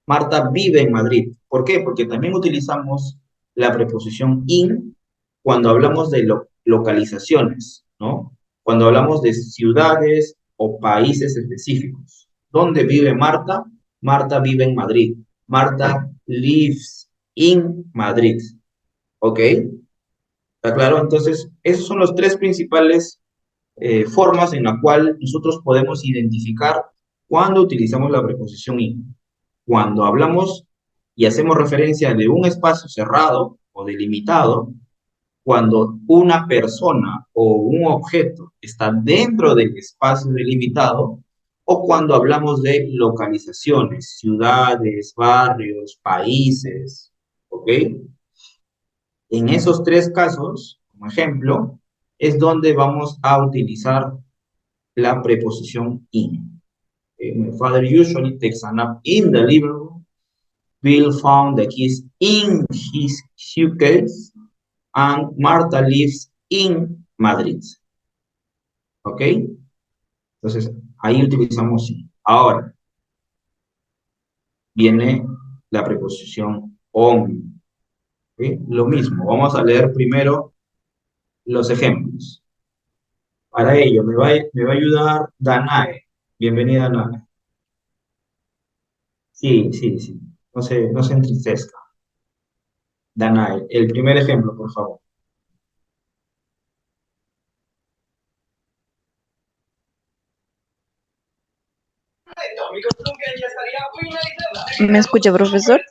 Marta vive en Madrid. ¿Por qué? Porque también utilizamos la preposición in cuando hablamos de localizaciones, ¿no? Cuando hablamos de ciudades o países específicos. ¿Dónde vive Marta? Marta vive en Madrid. Marta lives in Madrid. ¿Ok? ¿Está claro? Entonces, esos son los tres principales formas en la cual nosotros podemos identificar cuando utilizamos la preposición in. Cuando hablamos y hacemos referencia de un espacio cerrado o delimitado, cuando una persona o un objeto está dentro del espacio delimitado, o cuando hablamos de localizaciones, ciudades, barrios, países, ¿ok? En esos tres casos, como ejemplo, es donde vamos a utilizar la preposición in. My father usually takes a nap in the living room. Bill found the keys in his suitcase. And Marta lives in Madrid. ¿Ok? Entonces, ahí utilizamos in. Ahora, viene la preposición on. ¿Ok? Lo mismo, vamos a leer primero los ejemplos. Para ello me va a ayudar Danae. Bienvenida, Danae. Sí, sí, sí. No se entristezca. Danae, el primer ejemplo, por favor. ¿Me escucha, profesor?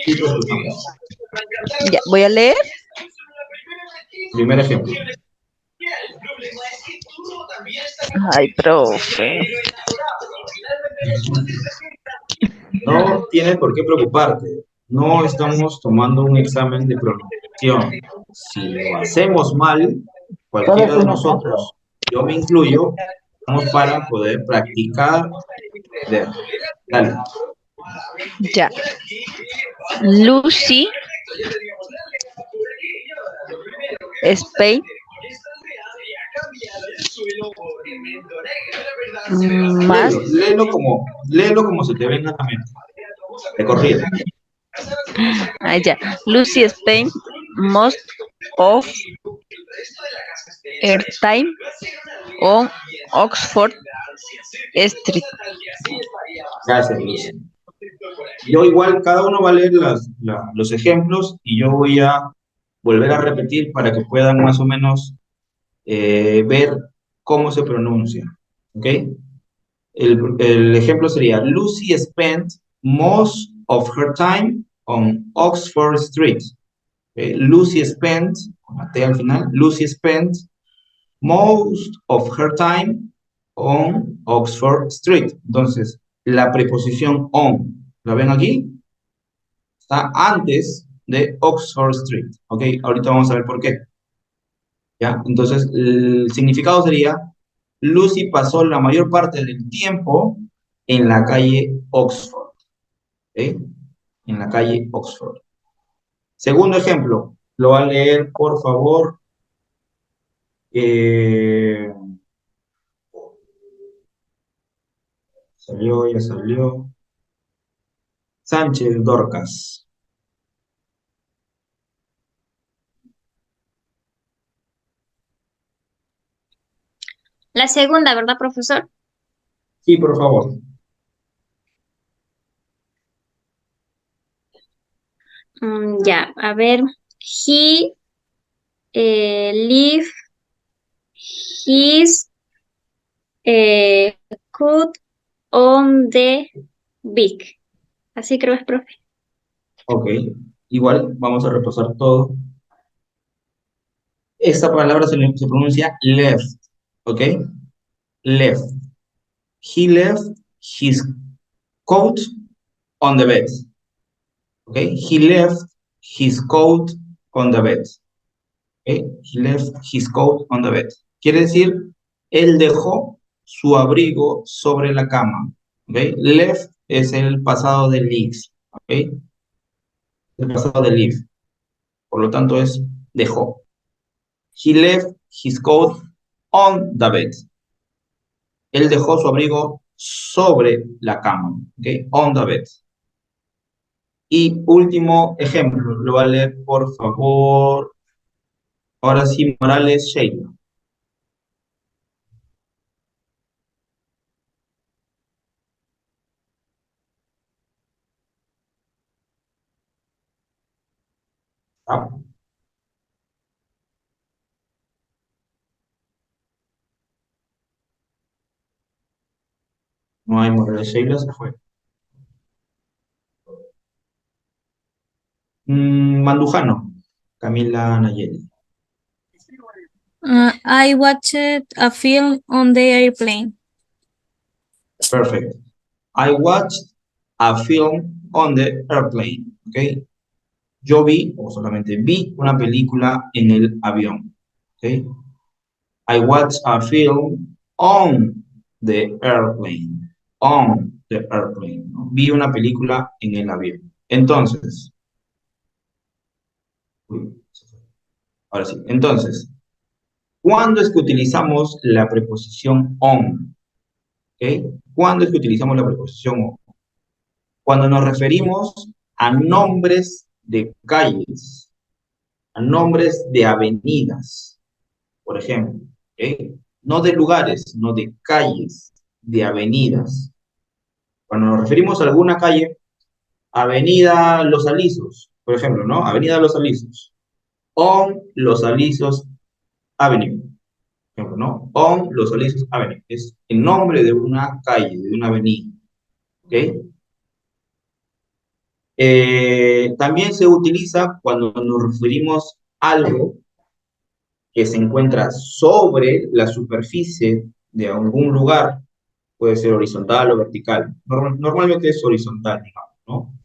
Sí, te escuchamos. Ya, voy a leer. Primer ejemplo. Ay, profe. No tienes por qué preocuparte. No estamos tomando un examen de pronunciación. Si lo hacemos mal, cualquiera de nosotros, yo me incluyo, vamos para poder practicar. Dale. Ya. Lucy, Spain, más. Léelo como se te venga a la mente. De corrido. Ah, ya. Lucy, Spain, most of her time on Oxford Street. Gracias, Lucy. Yo igual, cada uno va a leer los ejemplos y yo voy a volver a repetir para que puedan más o menos ver cómo se pronuncia. ¿Ok? El ejemplo sería, Lucy spent most of her time on Oxford Street. ¿Ok? Lucy spent, con la T al final, Lucy spent most of her time on Oxford Street. Entonces, la preposición on, ¿la ven aquí? Está antes de Oxford Street. ¿Ok? Ahorita vamos a ver por qué. ¿Ya? Entonces, el significado sería, Lucy pasó la mayor parte del tiempo en la calle Oxford. ¿Ok? En la calle Oxford. Segundo ejemplo, lo va a leer, por favor. Ya salió. Sánchez Dorcas. La segunda, ¿verdad, profesor? Sí, por favor. Ya, a ver. He leave his coat on the beach. Así creo es, profe. Ok. Igual, vamos a repasar todo. Esta palabra se pronuncia left. ¿Ok? Left. He left his coat on the bed. Okay, he left his coat on the bed. Okay, he left his coat on the bed. Quiere decir, él dejó su abrigo sobre la cama. Okay, left es el pasado de leave. Okay, el pasado de leave. Por lo tanto es dejó. He left his coat on the bed. Él dejó su abrigo sobre la cama. Okay, on the bed. Y último ejemplo, lo va a leer, por favor. Ahora sí, Morales Sheila. Ah, no hay Morales Sheila, se fue. Mandujano, Camila Nayeli. I watched a film on the airplane. Perfect. I watched a film on the airplane. ¿Ok? Yo vi, o solamente vi, una película en el avión. ¿Ok? I watched a film on the airplane. On the airplane. ¿No? Vi una película en el avión. Entonces. Ahora sí. Entonces, ¿cuándo es que utilizamos la preposición on? ¿Ok? ¿Cuándo es que utilizamos la preposición on? Cuando nos referimos a nombres de calles, a nombres de avenidas, por ejemplo, ¿ok? No de lugares, no de calles, de avenidas. Cuando nos referimos a alguna calle, Avenida Los Alisos, por ejemplo, ¿no? Avenida Los Alisos. On Los Alisos Avenue. Por ejemplo, ¿no? On Los Alisos Avenue. Es el nombre de una calle, de una avenida. ¿Ok? También se utiliza cuando nos referimos a algo que se encuentra sobre la superficie de algún lugar. Puede ser horizontal o vertical. Normalmente es horizontal, digamos, ¿no?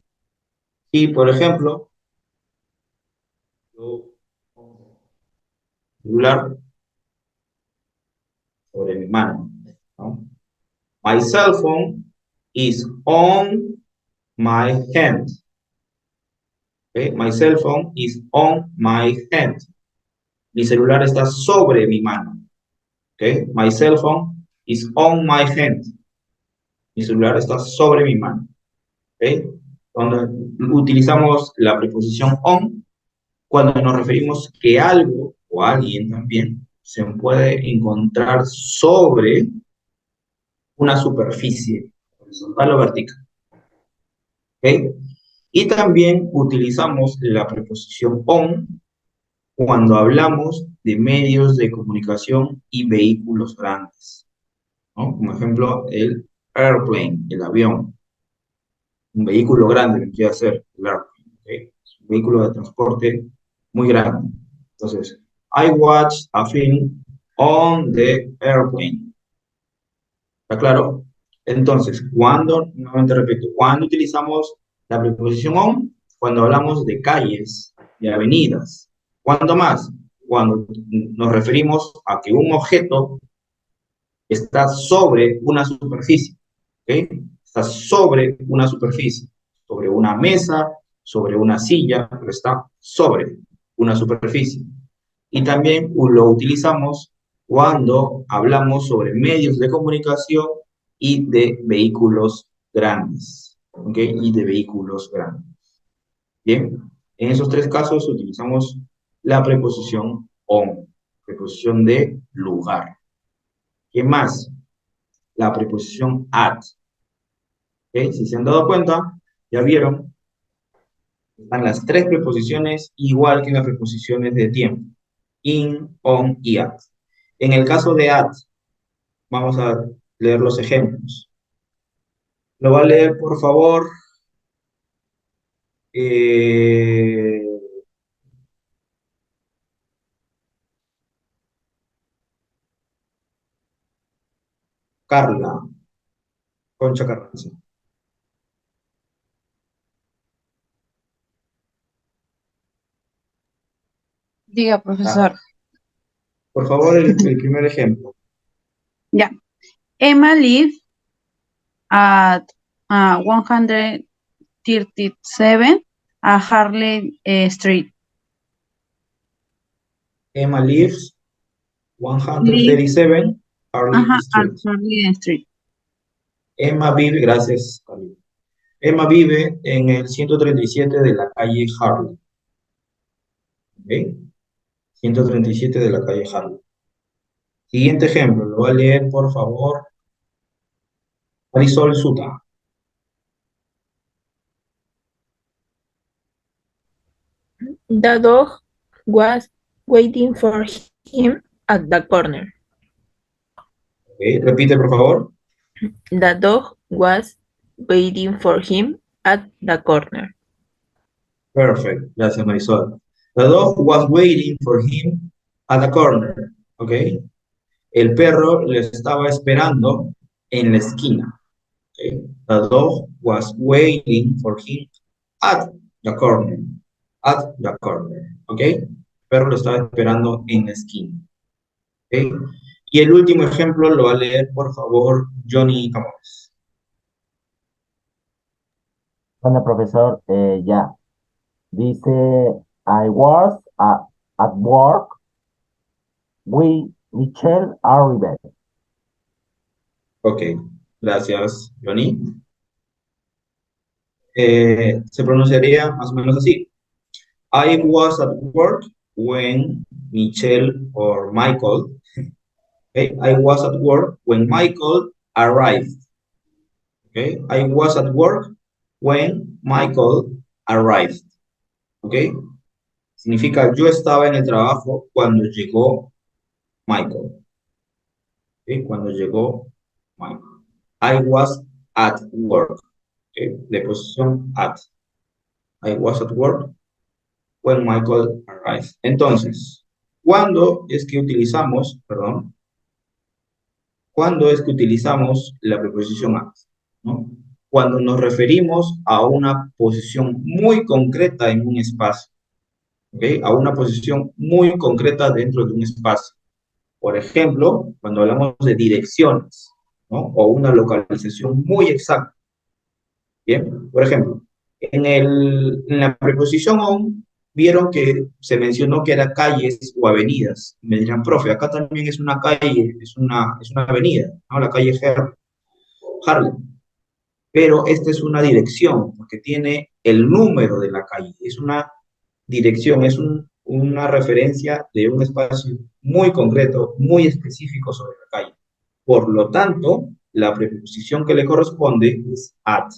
Y, por ejemplo, yo pongo el celular sobre mi mano, ¿no? My cell phone is on my hand. Okay? My cell phone is on my hand. Mi celular está sobre mi mano. Okay? My cell phone is on my hand. Mi celular está sobre mi mano. Okay? Cuando utilizamos la preposición on, cuando nos referimos que algo o alguien también se puede encontrar sobre una superficie, horizontal o vertical. ¿Okay? Y también utilizamos la preposición on cuando hablamos de medios de comunicación y vehículos grandes, ¿no? Como ejemplo, el airplane, el avión. Un vehículo grande que quiere hacer el airplane, ¿okay? Es un vehículo de transporte muy grande. Entonces, I watched a film on the airplane. ¿Está claro? Entonces, nuevamente repito, cuando utilizamos la preposición on, cuando hablamos de calles, de avenidas. ¿Cuándo más? Cuando nos referimos a que un objeto está sobre una superficie, ¿ok? Está sobre una superficie, sobre una mesa, sobre una silla, pero está sobre una superficie. Y también lo utilizamos cuando hablamos sobre medios de comunicación y de vehículos grandes, ¿ok? Y de vehículos grandes. Bien, en esos tres casos utilizamos la preposición on, preposición de lugar. ¿Qué más? La preposición at. ¿Ok? Si se han dado cuenta, ya vieron, están las tres preposiciones igual que en las preposiciones de tiempo. In, on y at. En el caso de at, vamos a leer los ejemplos. Lo va a leer, por favor. Carla. Concha Carranza. Diga, profesor. Por favor, el primer ejemplo. Ya. Emma lives at 137 Harley Street. Emma lives 137 Harley Street. Harley Street. Emma vive, gracias, Carla. Emma vive en el 137 de la calle Harley. ¿Ok? 137 de la calle Harley. Siguiente ejemplo, lo va a leer, por favor, Marisol Suta. The dog was waiting for him at the corner. Okay, repite, por favor. The dog was waiting for him at the corner. Perfect. Gracias, Marisol. The dog was waiting for him at the corner. ¿Ok? El perro le estaba esperando en la esquina. ¿Okay? The dog was waiting for him at the corner. At the corner. ¿Ok? El perro lo estaba esperando en la esquina. ¿Ok? Y el último ejemplo lo va a leer, por favor, Johnny Camões. Bueno, profesor, ya. Dice, I was at work with Michelle Arribet. Ok, gracias, Johnny. Se pronunciaría más o menos así. I was at work when Michelle or Michael, okay? I was at work when Michael arrived. Okay? I was at work when Michael arrived. Okay? Significa yo estaba en el trabajo cuando llegó Michael. Okay? Cuando llegó Michael. I was at work. Okay? Preposición at. I was at work when Michael arrived. Entonces, ¿cuándo es que utilizamos, perdón, cuándo es que utilizamos la preposición at? ¿No? Cuando nos referimos a una posición muy concreta en un espacio. ¿Okay? A una posición muy concreta dentro de un espacio. Por ejemplo, cuando hablamos de direcciones, ¿no? O una localización muy exacta. Bien, por ejemplo, en la preposición on, vieron que se mencionó que era calles o avenidas. Me dirán, profe, acá también es una calle, es una avenida, ¿no? La calle Harlem. Pero esta es una dirección, porque tiene el número de la calle. Es una dirección, es una referencia de un espacio muy concreto, muy específico sobre la calle. Por lo tanto, la preposición que le corresponde es at.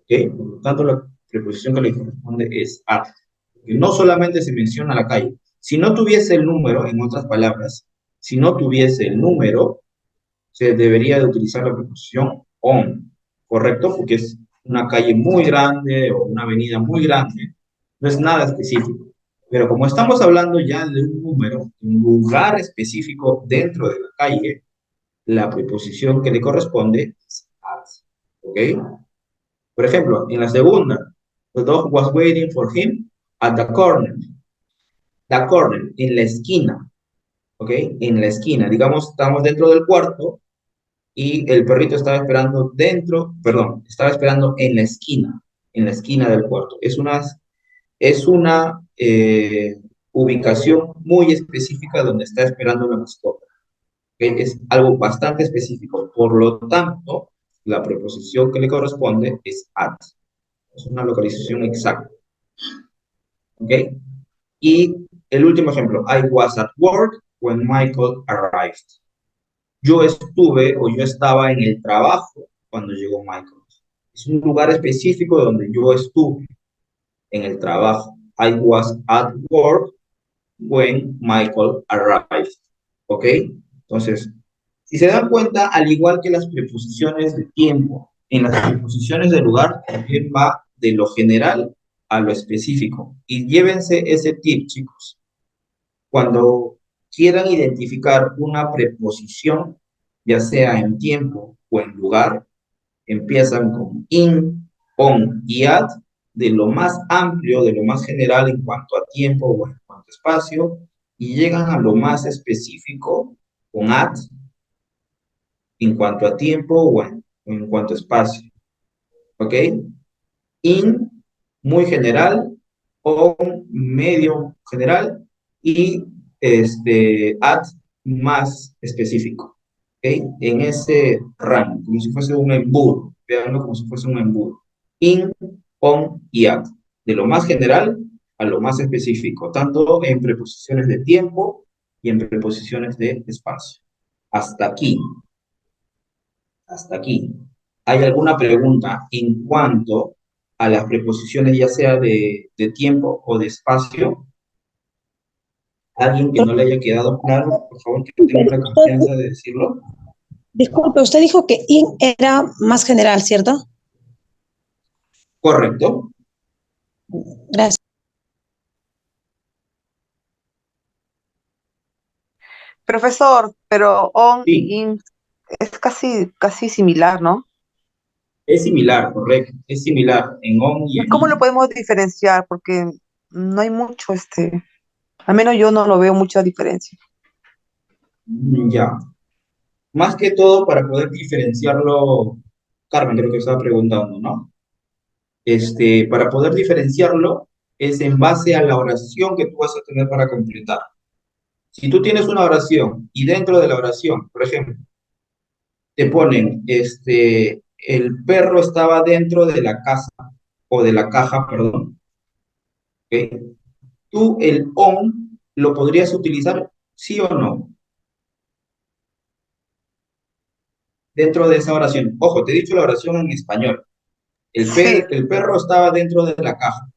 ¿Okay? Por lo tanto, la preposición que le corresponde es at. Porque no solamente se menciona la calle. Si no tuviese el número, en otras palabras, si no tuviese el número, se debería de utilizar la preposición on. ¿Correcto? Porque es una calle muy grande o una avenida muy grande. No es nada específico. Pero como estamos hablando ya de un número, un lugar específico dentro de la calle, la preposición que le corresponde es at. ¿Ok? Por ejemplo, en la segunda, the dog was waiting for him at the corner. The corner, en la esquina. ¿Ok? En la esquina. Digamos, estamos dentro del cuarto y el perrito estaba esperando estaba esperando en la esquina del cuarto. Es una ubicación muy específica donde está esperando la mascota. ¿Okay? Es algo bastante específico. Por lo tanto, la preposición que le corresponde es at. Es una localización exacta. ¿Ok? Y el último ejemplo. I was at work when Michael arrived. Yo estaba en el trabajo cuando llegó Michael. Es un lugar específico donde yo estuve en el trabajo. I was at work when Michael arrived. ¿Ok? Entonces, si se dan cuenta, al igual que las preposiciones de tiempo, en las preposiciones de lugar también va de lo general a lo específico. Y llévense ese tip, chicos. Cuando quieran identificar una preposición, ya sea en tiempo o en lugar, empiezan con in, on y at, de lo más amplio, de lo más general en cuanto a tiempo o en cuanto a espacio, y llegan a lo más específico con at, en cuanto a tiempo o en cuanto a espacio. ¿Ok? In, muy general, on, medio general, y at, más específico. ¿Okay? En ese rango, como si fuese un embudo. Veanlo como si fuese un embudo. In, on y at. De lo más general a lo más específico, tanto en preposiciones de tiempo y en preposiciones de espacio. Hasta aquí. Hasta aquí. ¿Hay alguna pregunta en cuanto a las preposiciones, ya sea de tiempo o de espacio? ¿Alguien que no le haya quedado claro? Por favor, que tenga la confianza de decirlo. Disculpe, usted dijo que in era más general, ¿cierto? Correcto. Gracias. Profesor, pero on y in es casi similar, ¿no? Es similar, correcto. Es similar en on y en ¿Cómo in. lo podemos diferenciar? Porque no hay mucho, al menos yo no lo veo mucha diferencia. Ya. Más que todo para poder diferenciarlo, Carmen creo que estaba preguntando, ¿no? Para poder diferenciarlo es en base a la oración que tú vas a tener para completar. Si tú tienes una oración y dentro de la oración, por ejemplo, te ponen, el perro estaba dentro de la casa, o de la caja, perdón. ¿Okay? ¿tú el on lo podrías utilizar, sí o no? Dentro de esa oración. Ojo, te he dicho la oración en español. El perro estaba dentro de la caja.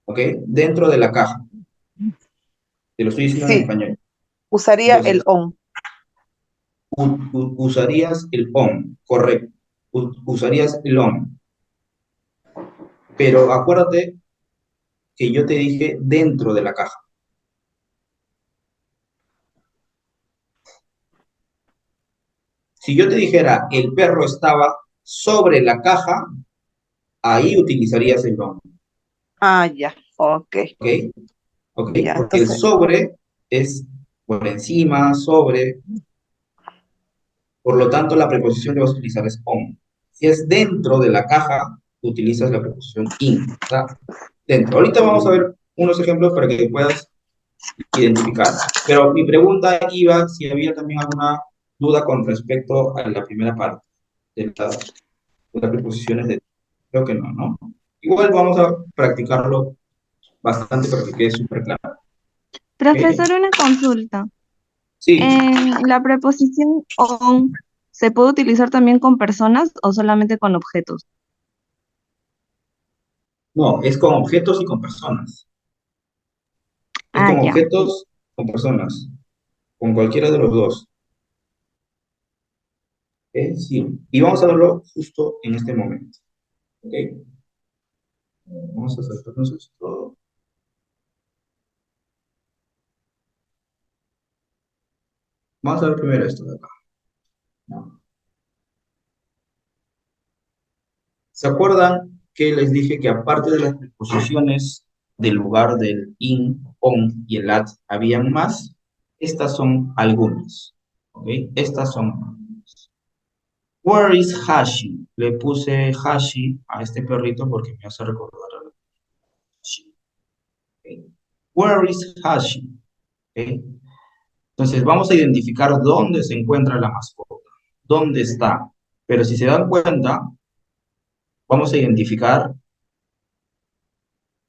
¿Ok? Dentro de la caja. Te lo estoy diciendo en español. Usaría Entonces, el on. Usarías el on, correcto. Usarías el on. Pero acuérdate que yo te dije dentro de la caja. Si yo te dijera el perro estaba sobre la caja, ahí utilizarías el on. Ah, ya. Ok. ¿Ok? ¿Ok? Ya, Porque el entonces, sobre es por encima, sobre. Por lo tanto, la preposición que vas a utilizar es on. Si es dentro de la caja, utilizas la preposición in. ¿Está? Dentro. Ahorita vamos a ver unos ejemplos para que puedas identificar. Pero mi pregunta iba si había también alguna duda con respecto a la primera parte de las preposiciones de... Creo que no, ¿no? Igual vamos a practicarlo bastante para que quede súper claro. Profesor, una consulta. Sí, ¿La preposición on se puede utilizar también con personas o solamente con objetos? no, es con objetos y con personas. Es Ah, con ya. objetos, con personas, con cualquiera de los dos. ¿Ok? Sí, y vamos a verlo justo en este momento. ¿Ok? Vamos a saltarnos esto. Vamos a ver primero esto de acá. ¿No? ¿Se acuerdan que les dije que aparte de las preposiciones del lugar del in, on y el at, habían más? Estas son algunas. ¿Ok? Estas son algunas. Where is Hashi? Le puse Hashi a este perrito porque me hace recordar a Hashi. ¿Ok? Where is Hashi? ¿Ok? Entonces vamos a identificar dónde se encuentra la mascota, dónde está. Pero si se dan cuenta, vamos a identificar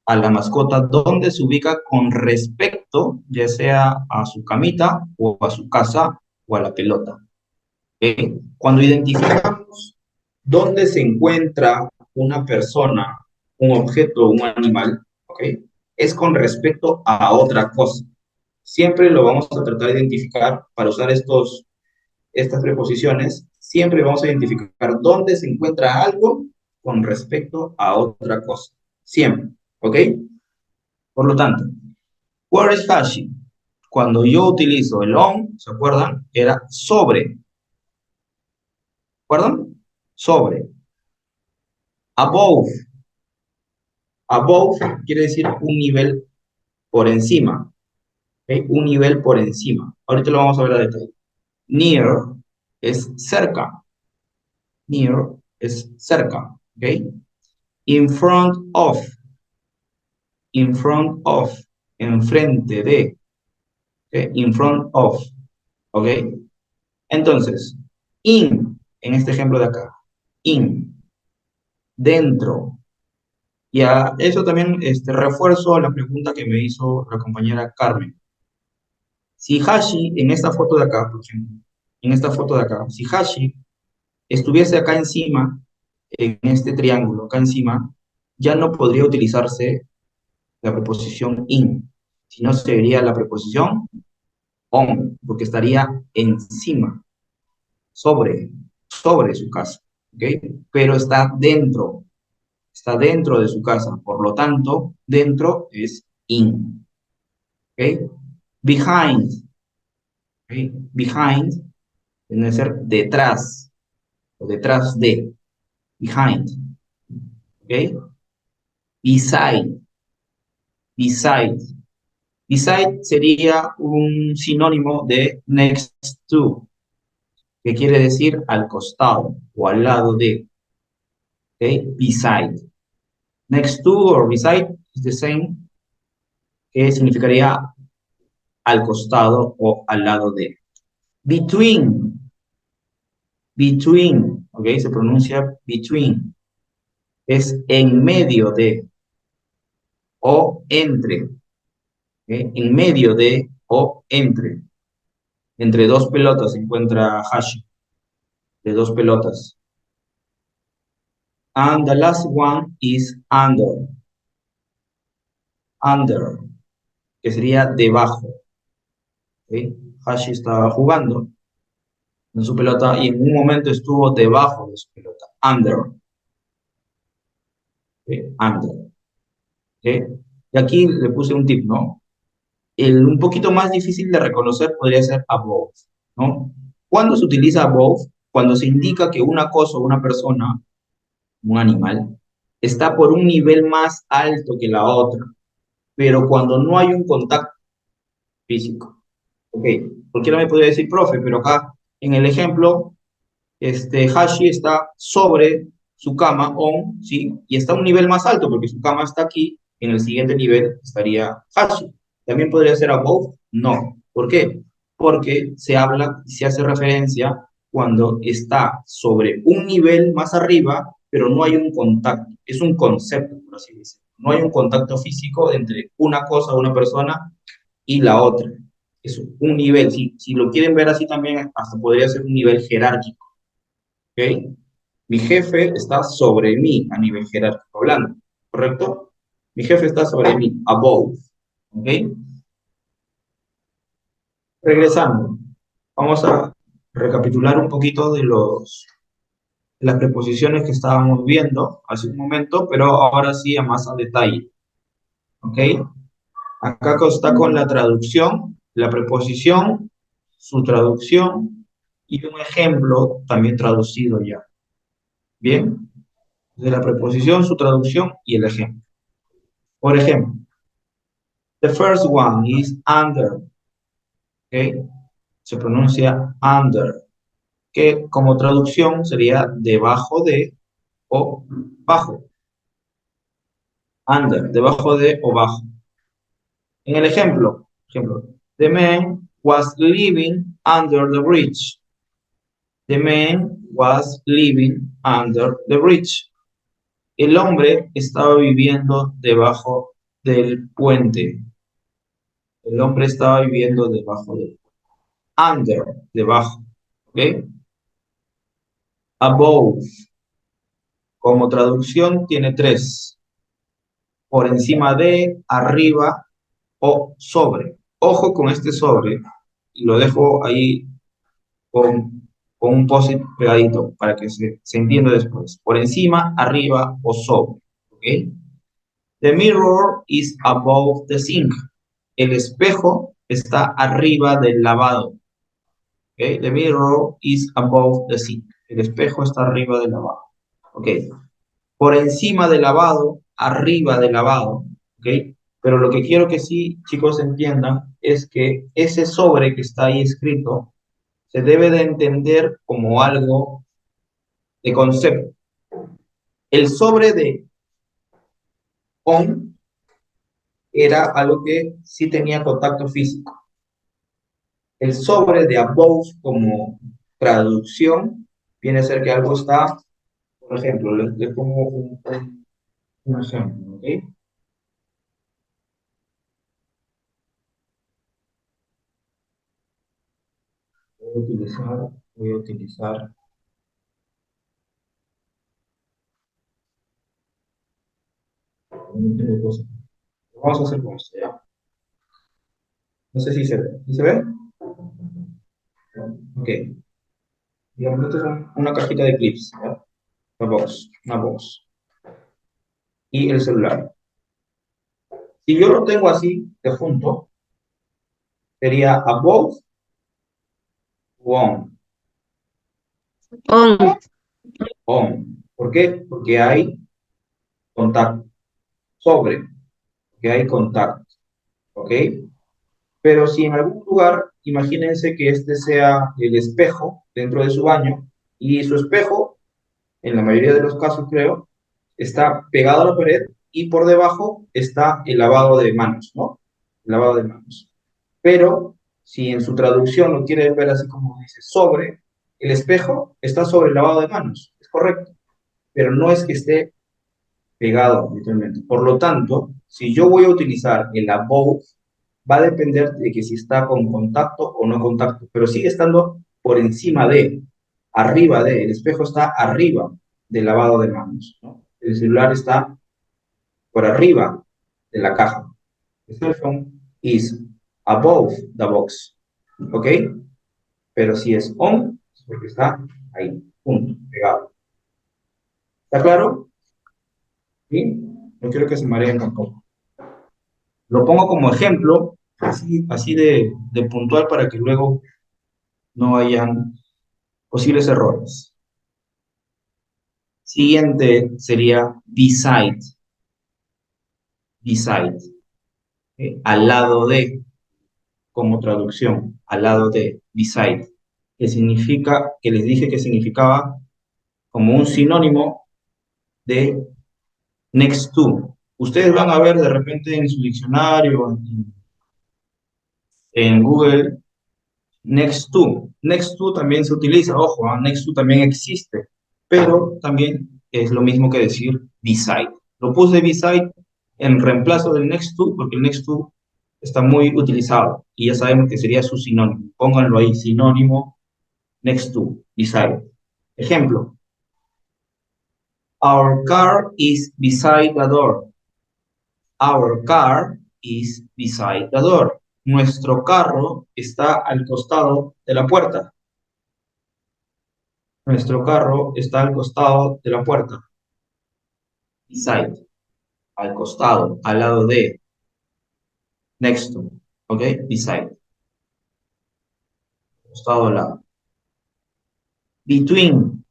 a la mascota dónde se ubica con respecto, ya sea a su camita o a su casa o a la pelota. ¿Ok? Cuando identificamos dónde se encuentra una persona, un objeto o un animal, ¿ok? Es con respecto a otra cosa. Siempre lo vamos a tratar de identificar para usar estas preposiciones. Siempre vamos a identificar dónde se encuentra algo con respecto a otra cosa. Siempre, ¿ok? Por lo tanto, where is Hashi? Cuando yo utilizo el on, ¿se acuerdan? Era sobre. ¿Se acuerdan? Sobre. Above. Above quiere decir un nivel por encima. ¿Ok? Un nivel por encima. Ahorita lo vamos a ver a detalle. Near es cerca. Near es cerca. ¿Ok? In front of. In front of. Enfrente de. ¿Ok? In front of. ¿Ok? Entonces, en este ejemplo de acá. In. Dentro. Y a eso también refuerzo la pregunta que me hizo la compañera Carmen. Si Hashi, en esta foto de acá, por ejemplo, en esta foto de acá, si Hashi estuviese acá encima, en este triángulo acá encima, ya no podría utilizarse la preposición in, sino sería la preposición on, porque estaría encima, sobre su casa, ¿ok? Pero está dentro de su casa, por lo tanto, dentro es in, ¿ok? Behind, ¿ok? Behind debe ser detrás, o detrás de, behind, ¿ok? Beside, beside. Beside sería un sinónimo de next to, que quiere decir al costado o al lado de, ¿ok? Beside. Next to or beside is the same, que significaría al costado o al lado de. Between, between, ¿ok? Se pronuncia between. Es en medio de o entre, En medio de o entre. Entre dos pelotas se encuentra Hashi, de dos pelotas. And the last one is under. Under, que sería debajo. ¿Okay? Hashi estaba jugando en su pelota y en un momento estuvo debajo de su pelota. Under. ¿Okay? Under. ¿Okay? Y aquí le puse un tip, ¿no? Un poquito más difícil de reconocer podría ser above, ¿no? ¿Cuándo se utiliza above? Cuando se indica que una cosa o una persona, un animal, está por un nivel más alto que la otra, pero cuando no hay un contacto físico. Ok, cualquiera me podría decir, profe, pero acá en el ejemplo, Hashi está sobre su cama, ¿sí? Y está a un nivel más alto, porque su cama está aquí, en el siguiente nivel estaría Hashi. ¿También podría ser above? No. ¿Por qué? Porque se hace referencia cuando está sobre un nivel más arriba, pero no hay un contacto. Es un concepto, por así decirlo. No hay un contacto físico entre una cosa, una persona, y la otra. Es un nivel. Si lo quieren ver así también, hasta podría ser un nivel jerárquico. ¿Ok? Mi jefe está sobre mí a nivel jerárquico hablando. ¿Correcto? Mi jefe está sobre mí, above. ¿Ok? Regresando, vamos a recapitular un poquito de las preposiciones que estábamos viendo hace un momento, pero ahora sí a más a detalle. ¿Ok? Acá está con la traducción, la preposición, su traducción y un ejemplo también traducido ya. ¿Bien? De la preposición, su traducción y el ejemplo. Por ejemplo, the first one is under. ¿Ok? Se pronuncia under, que como traducción sería debajo de o bajo. Under, debajo de o bajo. En el ejemplo, the man was living under the bridge. The man was living under the bridge. El hombre estaba viviendo debajo del puente. El hombre estaba viviendo debajo del puente. Under, debajo. ¿Ok? Above. Como traducción tiene tres. Por encima de, arriba o sobre. Ojo con este sobre. Y lo dejo ahí con un post-it pegadito para que se entienda después. Por encima, arriba o sobre. ¿Ok? The mirror is above the sink. El espejo está arriba del lavado. ¿Ok? The mirror is above the sink. El espejo está arriba del lavado. ¿Ok? Por encima del lavado, arriba del lavado. ¿Ok? Pero lo que quiero que sí, chicos, entiendan es que ese sobre que está ahí escrito se debe de entender como algo de concepto. El sobre de on era algo que sí tenía contacto físico. El sobre de above como traducción viene a ser que algo está, por ejemplo, les pongo un ejemplo, ¿ok? Voy a utilizar vamos a hacer con esto, ¿ya? No sé si se ve. ¿Sí se ve? Ok. Digamos, esta es una cajita de clips, ¿ya? Una box. Y el celular. Si yo lo tengo así, de junto, sería above o on. On. On. ¿Por qué? Porque hay contacto. Sobre. Porque hay contacto. ¿Ok? Pero si en algún lugar, imagínense que este sea el espejo dentro de su baño, y su espejo, en la mayoría de los casos creo, está pegado a la pared y por debajo está el lavado de manos, ¿no? El lavado de manos. Pero si en su traducción lo quieren ver así como dice, sobre, el espejo está sobre el lavado de manos, es correcto, pero no es que esté pegado literalmente. Por lo tanto, si yo voy a utilizar el above, va a depender de que si está con contacto o no contacto, pero sigue estando por encima de, arriba de, el espejo está arriba del lavado de manos, ¿no? El celular está por arriba de la caja. The cell phone is above the box, ¿ok? Pero si es on, es porque está ahí, punto, pegado. ¿Está claro? ¿Sí? No quiero que se mareen tampoco. Lo pongo como ejemplo, así de puntual para que luego no hayan posibles errores. Siguiente sería beside. Beside. Al lado de, como traducción, al lado de, beside. Que significa, que les dije que significaba como un sinónimo de next to. Ustedes van a ver de repente en su diccionario, en Google, next to. Next to también se utiliza, ojo, next to también existe, pero también es lo mismo que decir beside. Lo puse beside en reemplazo del next to, porque el next to está muy utilizado, y ya sabemos que sería su sinónimo. Pónganlo ahí, sinónimo, next to, beside. Ejemplo. Our car is beside the door. Our car is beside the door. Nuestro carro está al costado de la puerta. Nuestro carro está al costado de la puerta. Beside. Al costado, al lado de. Next to. ¿Ok? Beside. Costado al lado. Between.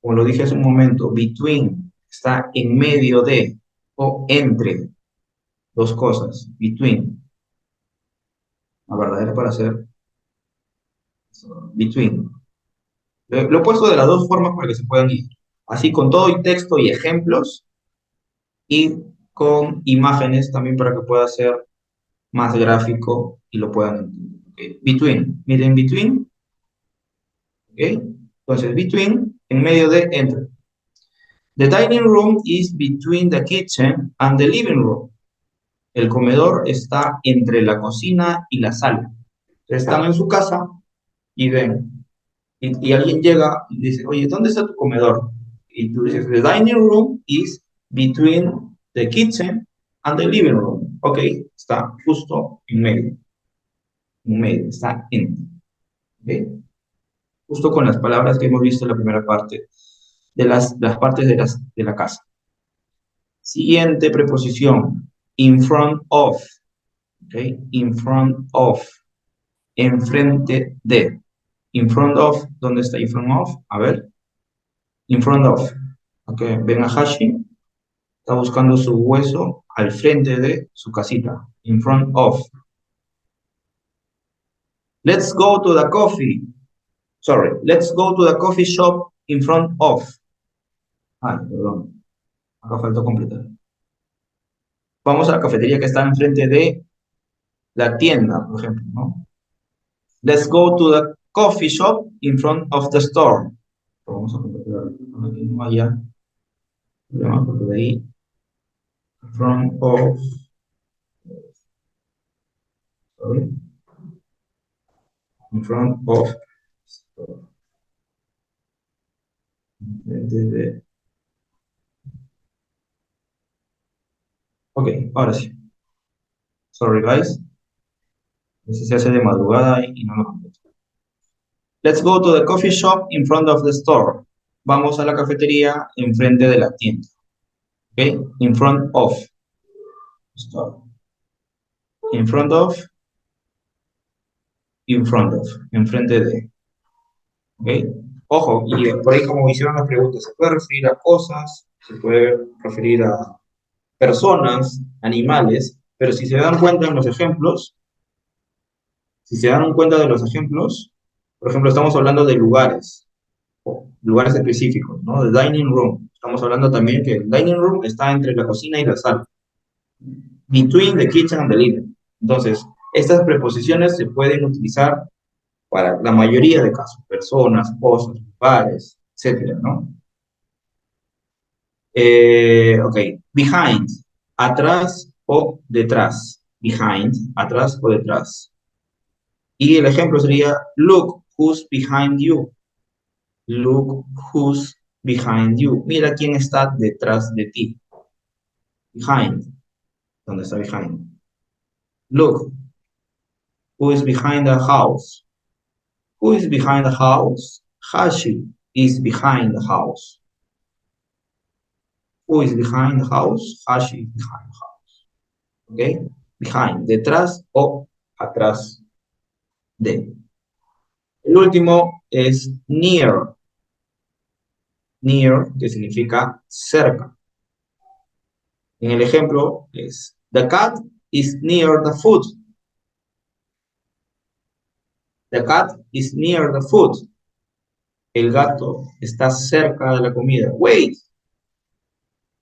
Como lo dije hace un momento, between. Está en medio de o entre dos cosas. Between. La verdadera para hacer between. Lo he puesto de las dos formas para que se puedan ir. Así con todo y texto y ejemplos, y con imágenes también para que pueda ser más gráfico y lo puedan entender. Okay. Between. Miren, between. Okay. Entonces, between, en medio de, entre. The dining room is between the kitchen and the living room. El comedor está entre la cocina y la sala. Están en su casa y ven. Y alguien llega y dice, oye, ¿dónde está tu comedor? Y tú dices, the dining room is between the kitchen and the living room. Ok, está justo en medio. En medio, está en. ¿Okay? Justo con las palabras que hemos visto en la primera parte de las partes de la casa. Siguiente preposición, in front of. Okay, in front of. Enfrente de. In front of, ¿dónde está in front of? A ver. In front of. Ok, ven a Hashi. Está buscando su hueso al frente de su casita. In front of. Let's go to the coffee. Sorry. Let's go to the coffee shop in front of. Ay, perdón. Acá faltó completar. Vamos a la cafetería que está enfrente de la tienda, por ejemplo, ¿no? Let's go to the coffee shop in front of the store. Vamos a completar para que no haya problema, porque de ahí in front of. Sorry. In front of. Ok, ahora sí. Sorry, guys. Se hace de madrugada y no lo completo. Let's go to the coffee shop in front of the store. Vamos a la cafetería enfrente de la tienda. Ok, in front of. Store. In front of. In front of. Enfrente de. Ok. Ojo, y por ahí como hicieron las preguntas, se puede referir a cosas, se puede referir a personas, animales, pero si se dan cuenta en los ejemplos, por ejemplo, estamos hablando de lugares específicos, ¿no? The dining room. Estamos hablando también que el dining room está entre la cocina y la sala. Between the kitchen and the living. Entonces, estas preposiciones se pueden utilizar para la mayoría de casos, personas, cosas, lugares, etcétera, ¿no? Ok, behind, atrás o detrás. behind, atrás o detrás. Y el ejemplo sería, look who's behind you. Look who's behind you. Mira quién está detrás de ti. Behind. ¿Dónde está behind? Look. Who is behind the house? Who is behind the house? Hashi is behind the house. Who is behind the house? Hashi is behind the house. ¿Ok? Behind. Detrás o atrás de. El último es near. Near, que significa cerca. En el ejemplo es, the cat is near the food. The cat is near the food. El gato está cerca de la comida. Wait.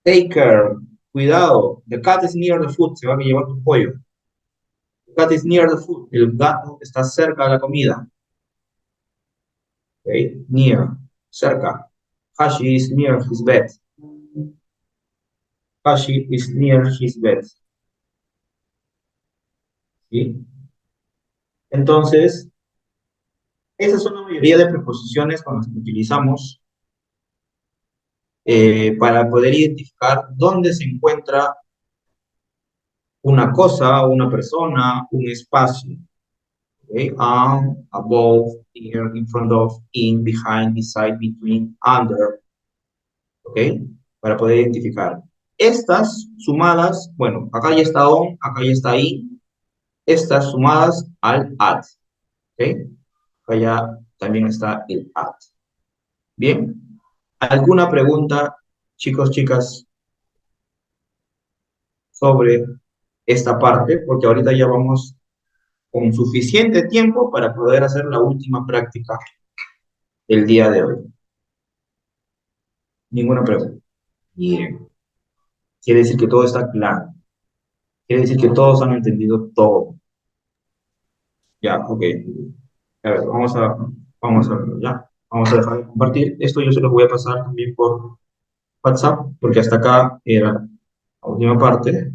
Take care. Cuidado. The cat is near the food. Se va a llevar tu pollo. The cat is near the food. El gato está cerca de la comida. Okay. Near. Cerca. Hashi is near his bed. Hashi is near his bed. ¿Sí? Entonces, esas son la mayoría de preposiciones con las que utilizamos para poder identificar dónde se encuentra una cosa, una persona, un espacio. Okay? On, above, near, in front of, in, behind, beside, between, under. ¿Ok? Para poder identificar. Estas sumadas, bueno, acá ya está on, acá ya está in. Estas sumadas al at. ¿Ok? Acá ya también está el at. Bien. ¿Alguna pregunta, chicos, chicas, sobre esta parte? Porque ahorita ya vamos con suficiente tiempo para poder hacer la última práctica del día de hoy. Ninguna pregunta. Bien. Quiere decir que todo está claro. Quiere decir que todos han entendido todo. Ya, ok. A ver, vamos a ya. Vamos a dejar de compartir. Esto yo se los voy a pasar también por WhatsApp, porque hasta acá era la última parte.